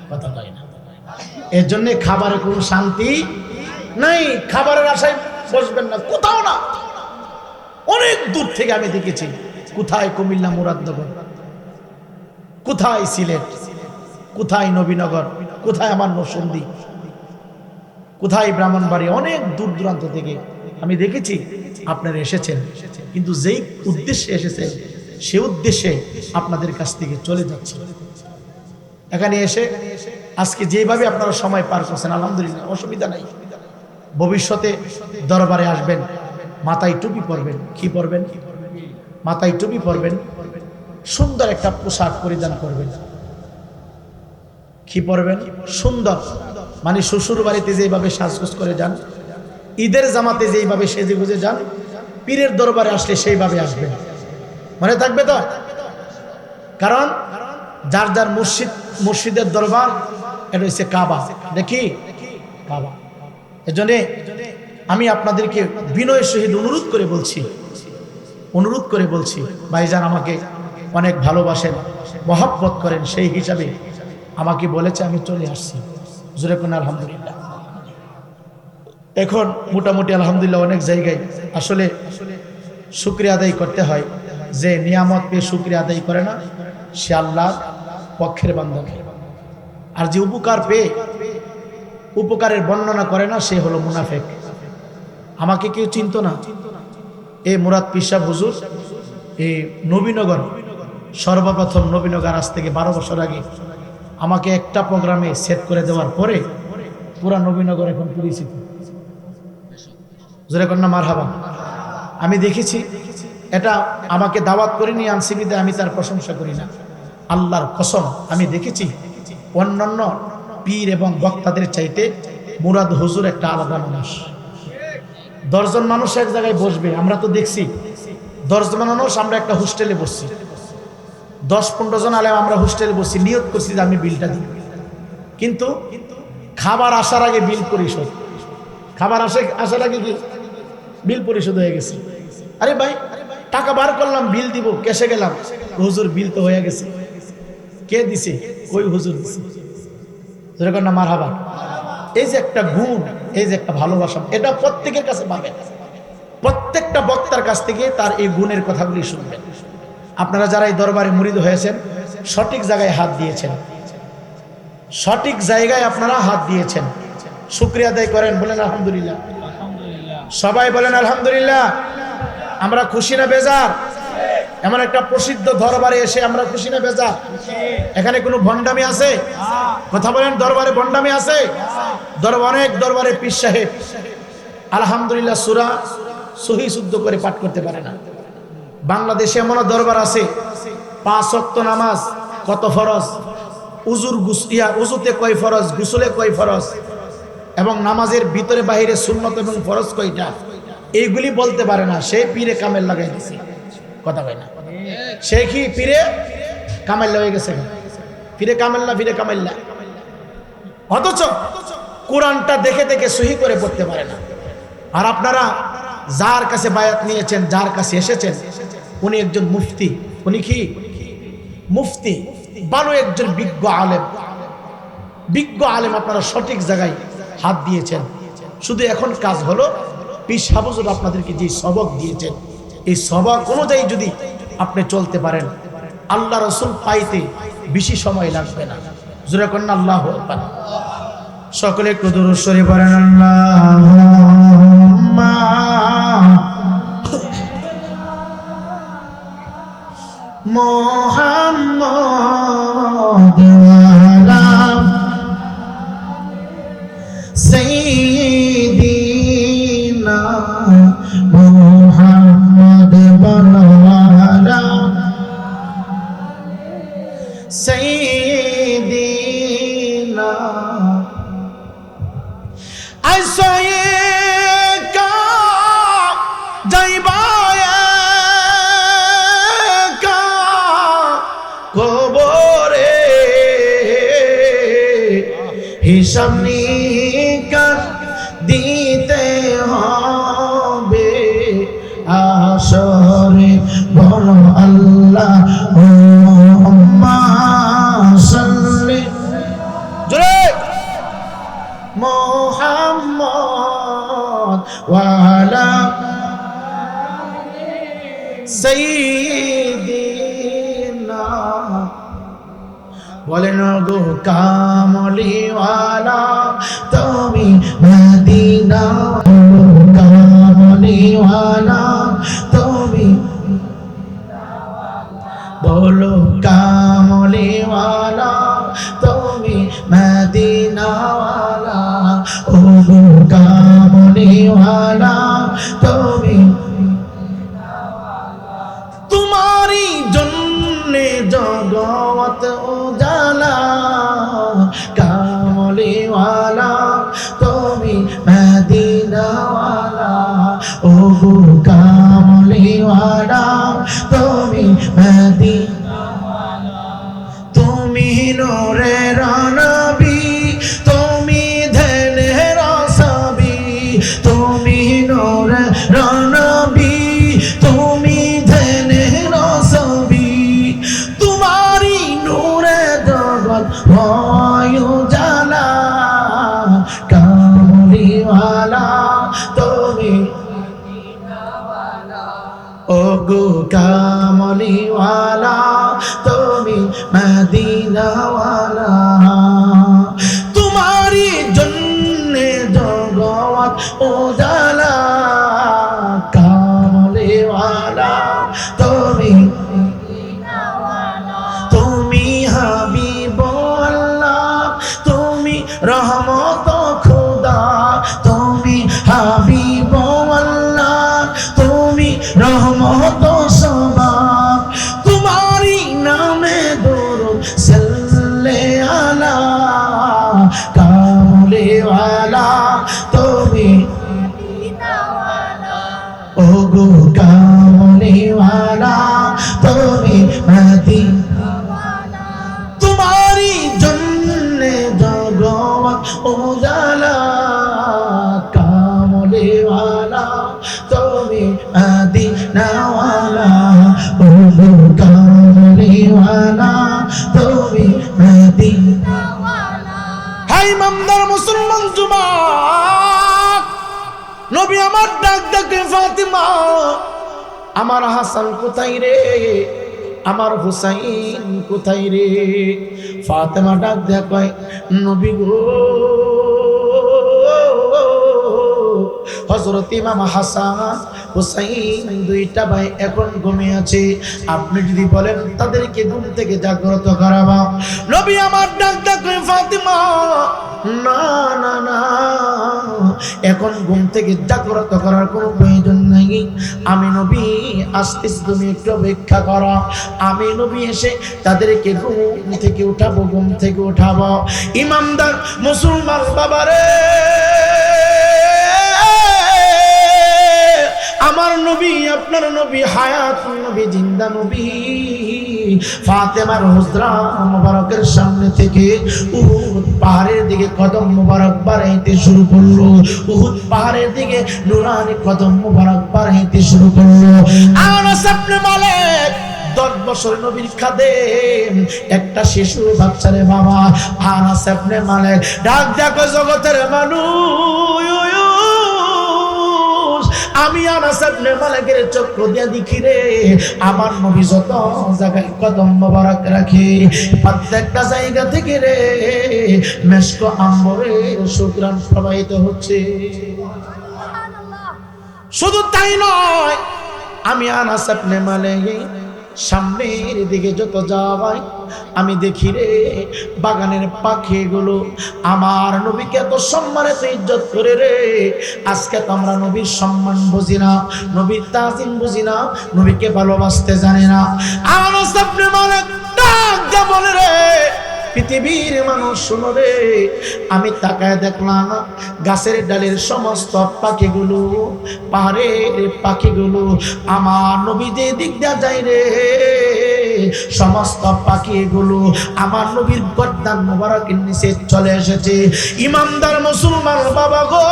কথা বলে না। এর জন্য খাবারে কোনো শান্তি নাই, খাবারের আশায় বসবেন না, কোথাও না। অনেক দূর থেকে আমি দেখেছি, কোথায় কুমিল্লা মুরাদনগর, কোথায় সিলেট, কোথায় নবীনগর, কোথায় আমার নরসিংদী, কোথায় ব্রাহ্মণবাড়ি, অনেক দূর দূরান্ত থেকে আমি দেখেছি আপনারা এসেছেন, কিন্তু যেই উদ্দেশ্যে এসেছেন সে উদ্দেশ্যে আপনাদের কাছ থেকে চলে যাচ্ছে। এখানে এসে আজকে যেভাবে আপনারা সময় পার করছেন, আলহামদুলিল্লাহ, অসুবিধা নাই। ভবিষ্যতে দরবারে আসবেন, মাথায় টুপি পরবেন। কি পরবেন? মাথায় টুপি পরবেন, সুন্দর একটা পোশাক পরিধান করবেন। কি পরবেন? সুন্দর, মানে শ্বশুর বাড়িতে যেভাবে সাজগোজ করে যান, ঈদের জামাতে যেইভাবে সেজে গুজে যান, পীরের দরবারে আসলে সেইভাবে আসবেন। মনে থাকবে তো? কারণ যার যার মসজিদের দরবার, এটা হচ্ছে কাবা, দেখি কাবা। এজন্য আমি আপনাদেরকে বিনয়ের সহিত অনুরোধ করে বলছি, ভাইজান আমাকে অনেক ভালোবাসেন, মহব্বত করেন, সেই হিসাবে আমাকে বলেছে আমি চলে আসছি। জোরে কোন আলহামদুলিল্লাহ। এখন মোটামুটি আলহামদুলিল্লাহ অনেক জায়গায় আসলে শুকরিয়া আদায় করতে হয়। যে নিয়ামত পেয়ে শুকরিয়া আদায় করে না, সে আল্লাহর পক্ষের বান্দা। আর যে উপকার পেয়ে উপকারের বর্ণনা করে না, সে হলো মুনাফেক। আমাকে কেউ চিনত না, এই মুরাদ পীর সাহেব হুজুর এই নবীনগর, সর্বপ্রথম নবীনগর আজ থেকে 12 বছর আগে আমাকে একটা প্রোগ্রামে সেট করে দেওয়ার পরে পুরা নবীনগর এখন পরিচিত। জোরে কন্যা মারহাবা। আমি দেখেছি, এটা আমাকে দাওয়াত করে নিয়ে আনছি বিধায় আমি তার প্রশংসা করি না, আল্লাহর কসম। আমি দেখেছি অন্যান্য পীর এবং বক্তাদের চাইতে মুরাদ হুজুর একটা আলাদা মানুষ। 10 জন মানুষ এক জায়গায় বসবে, আমরা তো দেখছি দরজা বানানোর আমরা একটা হোস্টেলে বসছি, 10-15 জন আলেম আমরা হোস্টেলে বসছি, নিয়ত করছি যে আমি বিলটা দিব, কিন্তু খাবার আসার আগে বিল পরিশোধ, খাবার আসার আগে কি বিল পরিশোধ হয়ে গেছে। আরে ভাই টাকা বার করলাম, বিল দিব, কেসে গেলাম, হুজুর বিল তো হয়ে গেছে। কে দিছে? ওই হুজুর দিছে। যেরকম না মারহাবা। এই যে একটা গুণ, এই যে একটা ভালোবাসা, এটা প্রত্যেকের কাছে পাবেন। প্রত্যেকটা বক্তার কাছ থেকে তার এই গুণের কথাগুলি শুনবেন। আপনারা যারা এই দরবারে মুরিদ হয়েছেন, সঠিক জায়গায় হাত দিয়েছেন, সঠিক জায়গায় আপনারা হাত দিয়েছেন, শুকরিয়া আদায় করেন, বলেন আলহামদুলিল্লাহ। সবাই বলেন আলহামদুলিল্লাহ। আমরা খুশি না বেজার? এমন একটা প্রসিদ্ধ দরবারে এসে আমরা খুশি না বেজার? এখানে কোনো ভণ্ডামি আছে? কথা বলেন, দরবারে ভণ্ডামি আছে? অনেক দরবারে পীর সাহেব আলহামদুলিল্লাহ সূরা সহি শুদ্ধ করে পাঠ করতে পারে না। বাংলাদেশে এমন দরবার আছে 5 ওয়াক্ত নামাজ কত ফরজ, উজুতে কয় ফরজ, গোসলে কয় ফরজ, এবং নামাজের ভিতরে বাহিরে সুন্নত এবং ফরজ কয়টা, এইগুলি বলতে পারে না। সে পীরে কামেল লাগাই দিছে। কথা হয় না? সে কি পীরে কামেল হয়ে গেছে? পীরে কামেল্লা, পীরে কামেল্লা। অথচ কোরআনটা দেখে দেখে সহি করে পড়তে পারে না। আর আপনারা যার কাছে বায়াত নিয়েছেন, যার কাছে এসেছেন, উনি একজন মুফতি। উনি কি মুফতি? ভালো একজন বিজ্ঞ আলেম, বিজ্ঞ আলেম। আপনারা সঠিক জায়গায় হাত দিয়েছেন। শুধু এখন কাজ হলো পীর সাহেব হুজুর আপনাদেরকে যে সবক দিয়েছেন, এই সবক অনুযায়ী যদি আপনি চলতে পারেন, আল্লাহ রাসূল পাইতে বেশি সময় লাগবে না। জোরে কন্না আল্লাহু আকবার। সকলে একটু দুরূদ শরীফ পড়েন। আল্লাহুম্মা মুহাম্মাদ ওয়া আলা সাইয়্যিদিনা মুহাম্মাদ ওয়া আলা সাইয়্যিদিনা আইসাইকা যাইবা একা কবরে, হিসাব নিকাশ দিতে হবে আসরে। বলো আল্লাহুম্মা সাল্লি জোরে মুহাম্মদ ওয়া আলা সাইয়্যিদিনা। বলেন গো কামলিওয়ালা তুমি মদিনা, কামলিওয়ালা তুমি, বলো কামলিওয়ালা তুমি মদিনাওয়ালা, ও গো কামলিওয়ালা তুমি, তোমারই জন্যে জগৎ উজালা, কামলিওয়ালা তুমি মদিনাওয়ালা, ও গো কামলিওয়ালা তুমি মদিনাওয়ালা। তুমি নূরের নবী, তুমি ধ্যানের সাবি, তুমি নূরের নবী, তুমি ধ্যানের সাবি, তোমারই নূরে জগৎ হয় উজালা, কামলিওয়ালা তুমি, ও গো কামলিওয়ালা তুমি মদিনাওয়ালা। তোমারই জন্যে জগৎ উজালা, কামলিওয়ালা তুমি, তুমি হাবিবুল্লাহ, তুমি রহমত খোদা, তুমি হাবিবুল্লাহ, তুমি রহমত সবাব, তোমারই নামে দরুদ সাল্লে तुम्हारी जन्ने जगमग उजाला कामले वाला तुम्हें मदीना वाला कामले वाला तुम्हें मदीना वाला। हाय इमानदार मुसलमान जुमात नबी আমার ডাক ডাকে ফাতিমা আমার হাসান কোথায় রে আমার হুসাইন কোথায় রে। ফাতেমা ডাক দেয়া কয় নবী গো হযরত ইমাম হাসান হুসাইন দুইটা ভাই এখন ঘুমিয়ে আছে, আপনি যদি বলেন তাদেরকে ঘুম থেকে জাগ্রত করাবো। নবী আমার ডাক দেয়া কয় ফাতিমা না না না এখন ঘুম থেকে জাগ্রত করার কোনো প্রয়োজন নাই, আমি নবী আসতেছি, তুমি একটু অপেক্ষা করো, আমি নবী এসে তাদেরকে ঘুম থেকে উঠাবো, ঘুম থেকে উঠাবো। ইমানদার মুসলমান বাবারে আমার নবী আপনার নবী হায়াত নবী জিন্দা নবী ফাতেমার হুজরা মুবারকের সামনে থেকে উহুদ পাহাড়ের দিকে কদম মুবারক বাড়াইতে শুরু করলো। উহুদ পাহাড়ের দিকে নুরানি কদম মুবারক বাড়াইতে শুরু করলো। আনাস ইবনে মালিক 10 বছর নবীর খাদেম, একটা শিশু বাচ্চারে বাবা আনাস ইবনে মালিক ডাক দেখো জগতের মানুষ, আমি আনাস ইবনে মালিকের চক্ষু দিয়ে দেখি রে আমার নবী যত জায়গায় কদম মোবারক রাখে প্রত্যেকটা জায়গা থেকে রে মেশক আম্বরের সুঘ্রাণ প্রবাহিত হচ্ছে। শুধু তাই নয়, আমি আনাস ইবনে মালিক সামনের দিকে যত যাওয়াই আমি দেখি রে বাগানের পাখিগুলো আমার নবীকে এত সম্মানিত ইজ্জত করে রে। আজকে তো আমরা নবীর সম্মান বুঝি না, নবীর তাজিম বুঝি না, নবীকে ভালোবাসতে জানি না। আনাস ইবনে মালিক ডাক দিয়ে বলে রে পৃথিবীর মানুষ শুনো রে, আমি তাকায় দেখলাম গাছের ডালের সমস্ত পাখিগুলো, পাহাড়ের পাখিগুলো আমার নবী যে দিক দিয়ে যায় রে সমস্ত পাখিগুলো আমার নবীর গর্দান মোবারকের নিচে চলে এসেছে। ইমানদার মুসলমান বাবা গো,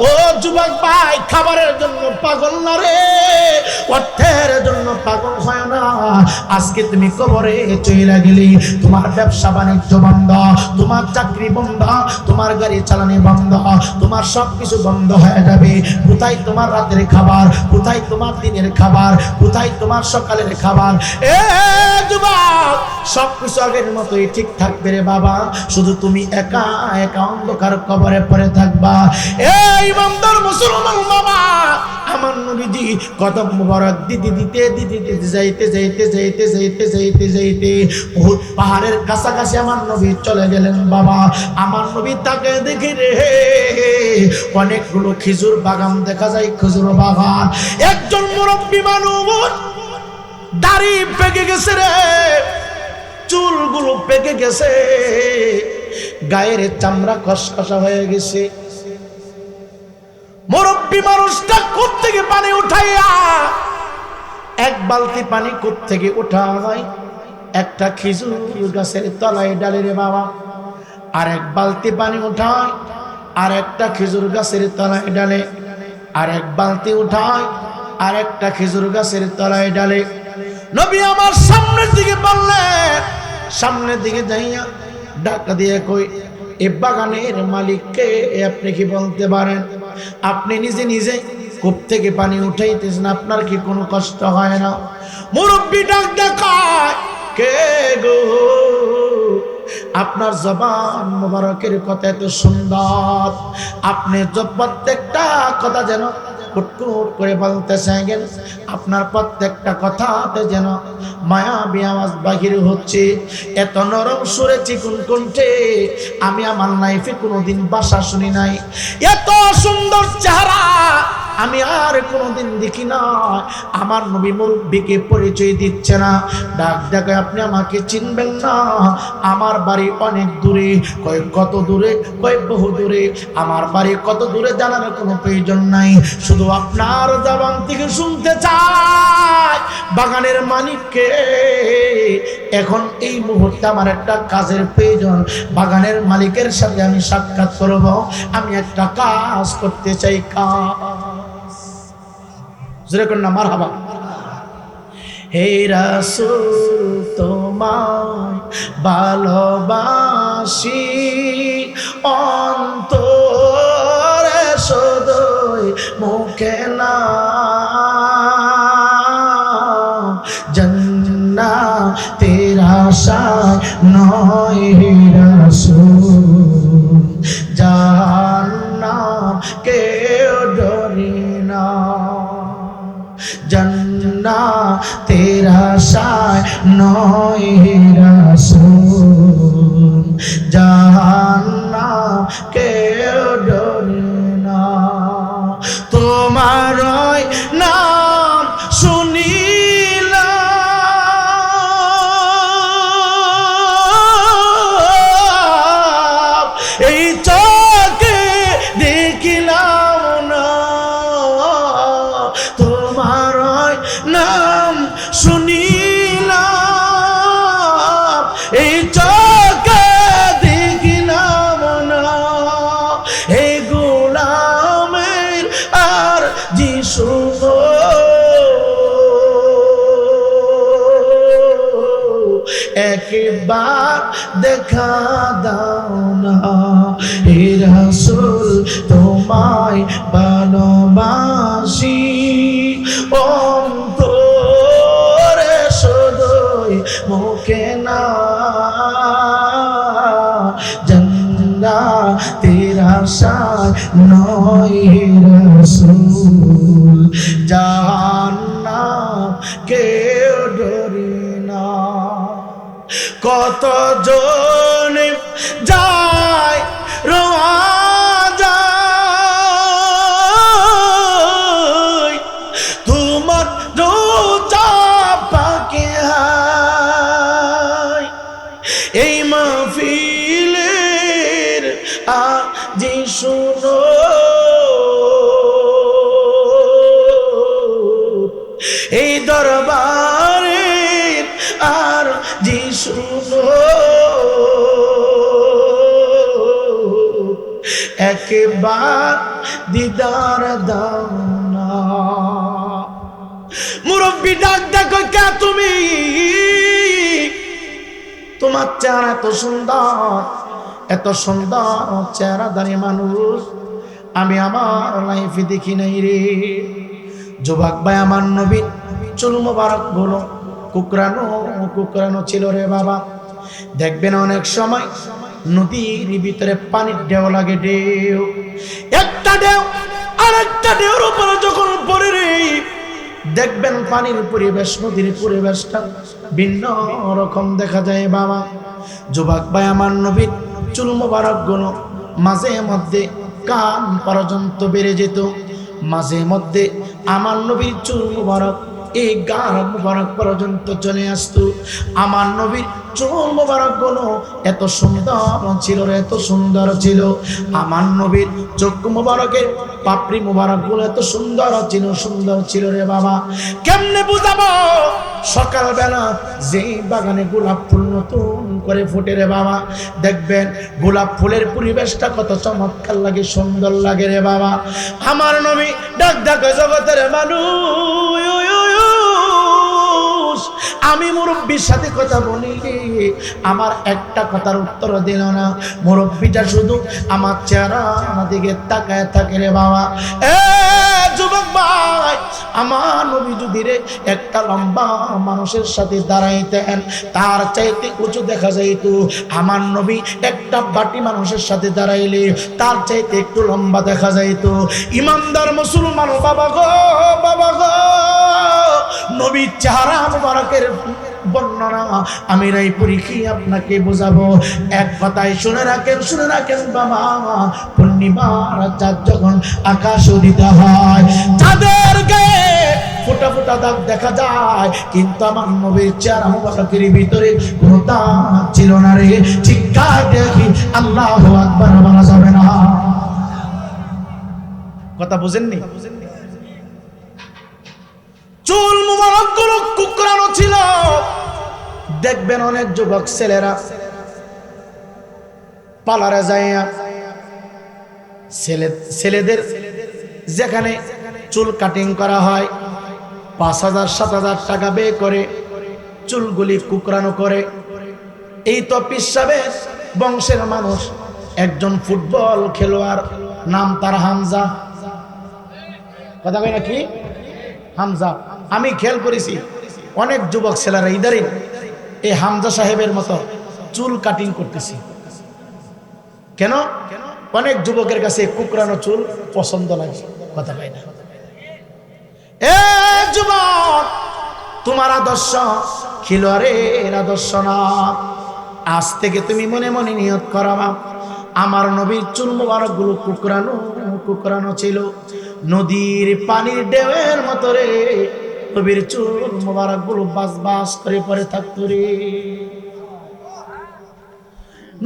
ও যুবক ভাই, খাবারের জন্য পাগল না রে, অর্থের জন্য পাগল হয় না। আজকে তুমি কবরে চলে গেলি, তোমার ব্যবসা বাণিজ্য বন্ধ, তোমার চাকরি বন্ধ, তোমার গাড়ি চালানো বন্ধ, তোমার সবকিছু বন্ধ হয়ে যাবে। কোথায় তোমার রাতের খাবার, কোথায় তোমার দিনের খাবার, কোথায় তোমার সকালের খাবার? এ যুবক, সবকিছু আগের মতোই ঠিক থাকবে রে বাবা, শুধু তুমি একা একা অন্ধকার কবরে পড়ে থাকবা। এই ইমানদার মুসলমান বাবা, আমার নবীজি কদম মুবারক দিতে দিতে দিতে দিতে যাইতে যাইতে যাইতে যাইতে যাইতে যাইতে উহুদ পাহাড়ের কাছাকাছি আমার নবী চলে গেলেন বাবা। আমার নবী তাকে দেখে রে অনেকগুলো খেজুর বাগান দেখা যায়, খেজুর বাগান। একজন মুরব্বী মানুষ, দাড়ি পেকে গেছে রে, চুলগুলো পেকে গেছে, গায়ের চামড়া খসখসা হয়ে গেছে। মুরব্বী মানুষটা কোথা থেকে পানি উঠাইয়া, এক বালতি পানি কোথা থেকে উঠায় একটা খেজুর গাছের তলায় ডালে রে বাবা, আর এক বালতি পানি উঠায় আর একটা খেজুর গাছের তলায় ডালে, আর এক বালতি উঠায় আর একটা খেজুর গাছের তলায় ডালে। নবী আমার সামনের দিকে বললেন, সামনের দিকে যাইয়া ডাকা দিয়ে কই এ বাগানের মালিককে আপনি কি বলতে পারেন? আপনি নিজে নিজে কূপ থেকে পানি উঠাইতেছেন, আপনার কি কোনো কষ্ট হয় না? মুরব্বী ডাক দেখায়, কে গো? আপনার জবান মোবারকের কথা এত সুন্দর, আপনি প্রত্যেকটা কথা যেন কুটকুট করে বলতেছেন, আপনার প্রত্যেকটা কথাতে যেন মায়াবী আওয়াজ বাহির হচ্ছে। এত নরম সুরে চিকুন কণ্ঠে আমি আমার লাইফে কোনোদিন ভাষা শুনি নাই। এত সুন্দর চেহারা আমি আর কোনোদিন দেখি না আমার নবী মুরব্বিকে পরিচয় দিচ্ছে না। ডাক দেখে আপনি আমাকে চিনবেন না, আমার বাড়ি অনেক দূরে। কয় কত দূরে? কয় বহু দূরে। আমার বাড়ি কত দূরে জানার কোনো প্রয়োজন নাই, শুধু আপনার জবান থেকে শুনতে চাই বাগানের মালিককে। এখন এই মুহূর্তে আমার একটা কাজের প্রয়োজন, বাগানের মালিকের সাথে আমি সাক্ষাৎ করব, আমি একটা কাজ করতে চাই। কাজ যেরকম না মারহাবা। হে রাসূল তোমায় ভালোবাসি অন্তরে সদয় মুখে না, জান্নাতের আশায় নয় হে রাসূল, জাহান্নাম কেউ ডরে না। জান্নাতের আশায় নয় হে রাসূল, জাহান্নাম কেউ ডরে না। তোমার নাম শুনিলাম, এই চোখে দেখিলাম না। তোমার নাম শুনিলাম, এই চোখে দেখিলাম না। এই গোলামের আর যিশু একবার দেখা দাও না। হে রাসূল তোমায় ভালোবাসি অন্তরে সদয় মুখে না, জান্নাতের আশায় নয় হে রাসূল, জাহান্নাম কেউ ডরে না। কত জন যায় রোয়া যায় তোমার রোজা পাকে হায়। এই মাহফিলের আজি শুনো, এই দরবারের আর জি শুনো, একবার দিদার দাও না। মুরব্বী ডাক দেখো, কে তুমি? তোমার চেহারা এত সুন্দর, এত সুন্দর চেহারাধারী মানুষ আমি আমার লাইফে দেখি নাই রে। যুবক ভাই, আমার নবী চুল মোবারক গুলো কুকরানো কুকরানো ছিল রে বাবা। দেখবেন অনেক সময় নদীর ভিতরে পানির ঢেউ লাগে, ঢেউ একটা ঢেউ আরেকটা ঢেউর উপরে যখন পড়ে রে, দেখবেন পানির পরিবেশ, নদীর পরিবেশটা ভিন্ন রকম দেখা যায় বাবা। যুবক ভাই, আমার নবীর চুল মোবারক গুলো মাঝে মধ্যে কান পর্যন্ত বেড়ে যেত, মাঝে মধ্যে আমার নবীর চুল মোবারক এই গার মোবারক পর্যন্ত চলে আসতো। আমার নবীর চুল মোবারক গুলো এত সুন্দর ছিল রে, এত সুন্দর ছিল। আমার নবীর চক্ষু মোবারকের পাপড়ি মোবারক গুলো এত সুন্দর ছিল, সুন্দর ছিল রে বাবা। কেমনে বুঝাবো? সকালবেলা যেই বাগানে গোলাপ ফুল নতুন করে ফুটে রে বাবা, দেখবেন গোলাপ ফুলের পরিবেশটা কত চমৎকার লাগে, সুন্দর লাগে রে বাবা। আমার নবী ডাক ডাক জগতের মানুষ, আমি মুরব্বীর সাথে কথা বলি, আমার একটা কথার উত্তর দিল না। মুরব্বীটা শুধু আমার চেহারা দিকে তাকায় থাকে রে বাবা। এ যুবক ভাই, আমার নবী যদি রে একটা লম্বা মানুষের সাথে দাঁড়াইতেন, তার চাইতে উঁচু দেখা যাইত। আমার নবী একটা বাটি মানুষের সাথে দাঁড়াইলে তার চাইতে একটু লম্বা দেখা যাইত। ইমানদার মুসলমান বাবা গো, বাবা গো, নবীর চেহারা মুবারকের বর্ণনা আমি রায়পুরি কি আপনাকে বোঝাবো। এক কথায় শুনে রাখেন বাবা, পূর্ণিমার চাঁদ যখন আকাশ উদিত হয়, চাঁদের গায়ে ফোটা ফোটা দাগ দেখা যায়, কিন্তু আমার নবীর চেহারা মুবারকের ভিতরে কোনো দাগ ছিল না রে। চিৎকার দেখি আল্লাহু আকবার বলা যাবে না। কথা বুঝেননি? চুল মুবারক গুলো কুকরানো ছিল। দেখবেন অনেক যুবক ছেলেরা পার্লারে যায়, ছেলেদের যেখানে চুল কাটিং করা হয় ৫,০০০-৭,০০০ টাকা ব্যয় করে চুলগুলি কুকরানো করে। এই তো পিসাবের বংশের মানুষ, একজন ফুটবল খেলোয়াড়, নাম তার হামজা। কথা কই নাকি? হামজা। আমি খেয়াল করেছি অনেক যুবক ছেলেরা ইদারিং এই হামজা সাহেবের মতো চুল কাটিং করতেছি। কেন? অনেক যুবকের কাছে কুকরানো চুল পছন্দ লাগে। কথা কই না? এ যুবক, তোমার আদর্শ খেলোয়াড়ের আদর্শ না। আজ থেকে তুমি মনে মনে নিয়ত করাবা, আমার নবীর চুল মুবারক গুলো কুকরানো ছিল নদীর পানির ঢেউয়ের মতো রে। নবীর চুল মুবারক গুলো বাস বাস করে পড়ে থাকতো রে।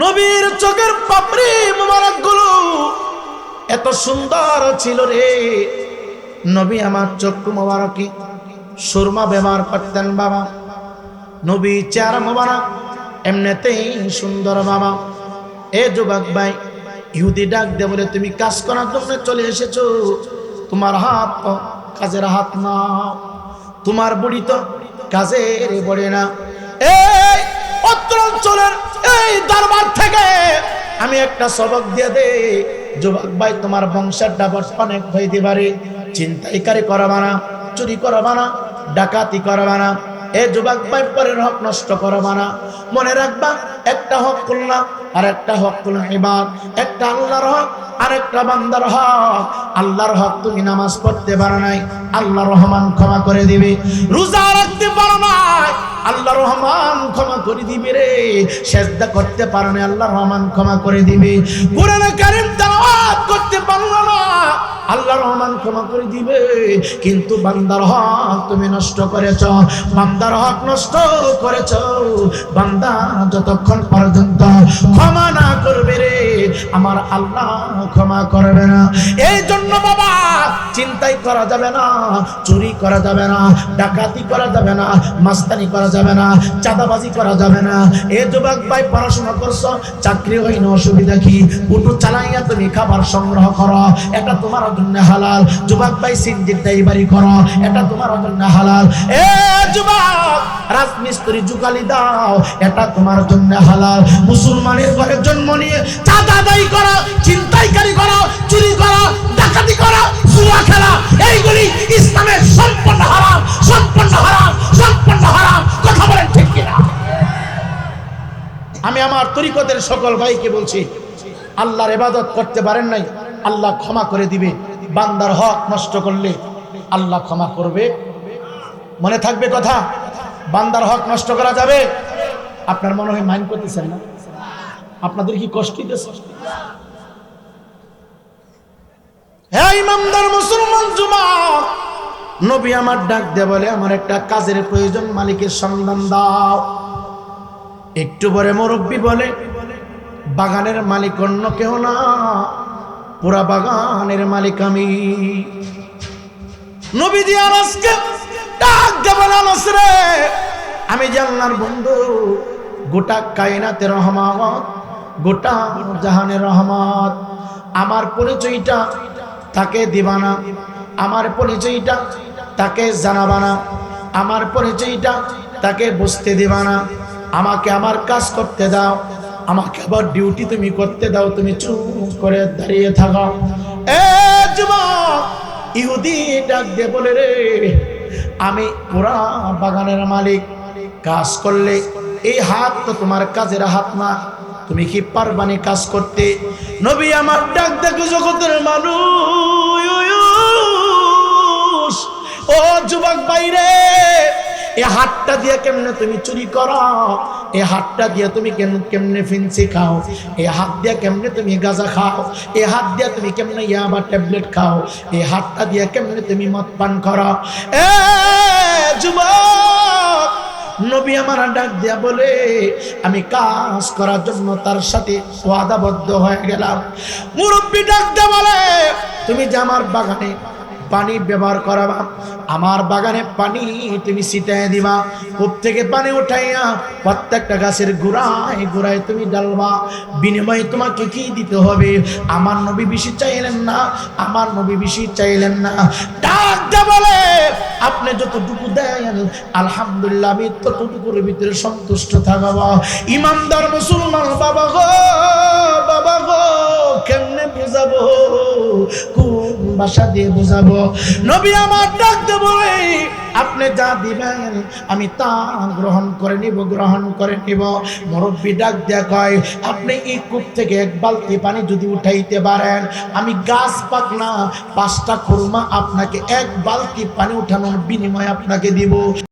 নবীর চোখের পাপড়ি মুবারক গুলো এত সুন্দর ছিল রে। নবী আমার চক্ষু মুবারকে সুরমা ব্যবহার করতেন বাবা। নবী চেহারা মুবারক এমনিতেই সুন্দর বাবা। এ যুবক ভাই, ইহুদি ডাক দে বলে, তুমি কাজ করার জন্য চলে এসেছো, তোমার হাত তো কাজের হাত না, তোমার বুড়ি তো কাজের বড়ে না। এই অত্র অঞ্চলের এই দরবার থেকে আমি একটা সবক দিয়ে দে যুবক ভাই, তোমার বংশের ডাবট অনেক হইতে পারে। চিন্তাইকারী করবা না, চুরি করবা না, ডাকাতি করবা না। এ যুবক ভাই, পরের হক নষ্ট করবা না। মনে রাখবা, একটা হক করলাম আর একটা হক করলাম ইবাদ, একটা আল্লাহর হক আর একটা বান্দার হক। আল্লাহর হক তুমি নামাজ পড়তে পারো নাই, আল্লাহ রহমান ক্ষমা করে দিবে। রোজা রাখতে পারো নাই, আল্লাহ রহমান ক্ষমা করে দিবে রে। সেজদা করতে পারো না, আল্লাহ রহমান ক্ষমা করে দিবে। কোরআন কারীম তেলাওয়াত করতে পারো না, আল্লাহ রহমান ক্ষমা করে দিবে। কিন্তু বান্দার হক তুমি নষ্ট করেছো, বান্দার হক নষ্ট করেছো। বান্দা যতক্ষণ পর্যন্ত ক্ষমা না করবে রে, আমার আল্লাহ ক্ষমা করবে না। এই জন্য বাবা, চিন্তাই করা যাবে না, চুরি করা যাবে না, ডাকাতি করা যাবে না, মাস্তানি করা যাবে না, চাঁদাবাজি করা যাবে না। এ যুবক ভাই, পড়াশোনা করছো, চাকরি হয় না, অসুবিধা কি? উঠো চালাইয়া তুমি খাবার সংগ্রহ করো, এটা তোমার জন্য হালাল। যুবক ভাই, সিন্ডির ড্রাইভারি করো, এটা তোমার জন্য হালাল। এ যুবক, রাজমিস্ত্রি জুগালি দাও, এটা তোমার জন্য হালাল। মুসলমানের ঘরে জন্ম নিয়ে চাঁদাবাজি করো, চিন্তাইকারী করো, চুরি করো, ডাকাতি করো, জুয়া খেলা, এইগুলি ইসলামের সম্পূর্ণ হারাম, সম্পূর্ণ হারাম, সম্পূর্ণ হারাম। কথা বলেন ঠিক কিনা? আমি আমার তরিকতের সকল ভাইকে বলছি, আল্লাহর ইবাদত করতে পারেন নাই, আল্লাহ ক্ষমা করে দিবে। বান্দার হক নষ্ট করলে আল্লাহ ক্ষমা করবে। মনে থাকবে কথা, বান্দার হক নষ্ট করা যাবে। আপনার মনে হয় মাইন্ড করতেছেন না? আপনাদের কি কষ্ট দিতেছে? হে ইমানদার মুসলমান যুবক, নবী আমার ডাক দিয়ে বলে, আমার একটা কাজের প্রয়োজন, মালিকের সন্ধান দাও। একটু পরে মুরব্বী বলে, বাগানের মালিক অন্য কেউ না, পুরা বাগানের মালিক আমি। নবীজি আনাসকে ডাক দিয়ে বলে, আনাস রে, আমি যে আল্লাহর বন্ধু, গোটা কায়নাতের রহমত, গোটা জাহানের রহমত। আমার পরিচয়টা তাকে দিবা না, আমার পরিচয়টা তাকে জানাবা না, আমার পরিচয়টা তাকে বুঝতে দিবা না। আমাকে আমার কাজ করতে দাও, আমাকে আবার ডিউটি তুমি করতে দাও, তুমি চুপ করে দাঁড়িয়ে থাকো। এ যুবক, ইহুদি ডাক দিয়ে বলে, রে, আমি পুরা বাগানের মালিক, কাজ করলে এই হাত তো তোমার কাজের হাত না, তুমি কি পারবানি কাজ করতে? নবী আমার ডাক দেখো, জগতের মানুষ, ও যুবক বাইরে, এই হাতটা দিয়ে কেমনে তুমি চুরি করো, এই হাতটা দিয়ে তুমি কেমনে ফিনসি খাও, এই হাত দিয়ে কেমনে তুমি গাঁজা খাও, এই হাত দিয়ে তুমি কেমনে ইয়াবা ট্যাবলেট খাও, এই হাতটা দিয়ে কেমনে তুমি মদ পান করো। এ যুবক, নবী আমার ডাক দিয়া বলে, আমি কাজ করার জন্য তার সাথে ওয়াদাবদ্ধ হয়ে গেলাম। মুরব্বী ডাক দিয়া বলে, তুমি যে আমার বাগানে পানি ব্যবহার করাবা, আমার বাগানে পানি তুমি ছিটায় দিবা, কূপ থেকে পানি উঠাইয়া প্রত্যেকটা গাছের গোড়ায় গোড়ায় তুমি ডালবা, বিনিময়ে তোমাকে কি দিতে হবে? আমার নবী বেশি চাইলেন না, আমার নবী বেশি চাইলেন না, ডাক দে বলে, আপনি যতটুকু দেন আলহামদুলিল্লাহ আমি ততটুকুর ভিতরে সন্তুষ্ট থাকব। ইমানদার মুসলমান বাবা গো, বাবা গো, কেমনে বুঝাবো, কোন ভাষা দিয়ে বুঝাবো? নবী আমার ডাক দে বলে, আপনি যা দিবেন আমি তা গ্রহণ করে নিব, গ্রহণ করে নিব। মুরব্বী ডাক দেয়া কয়, আপনি এই কূপ থেকে এক বালতি পানি যদি উঠাইতে পারেন, আমি গাছ পাকনা 5টা খুরমা আপনাকে এক বালতি পানি উঠানোর বিনিময়ে আপনাকে দিব।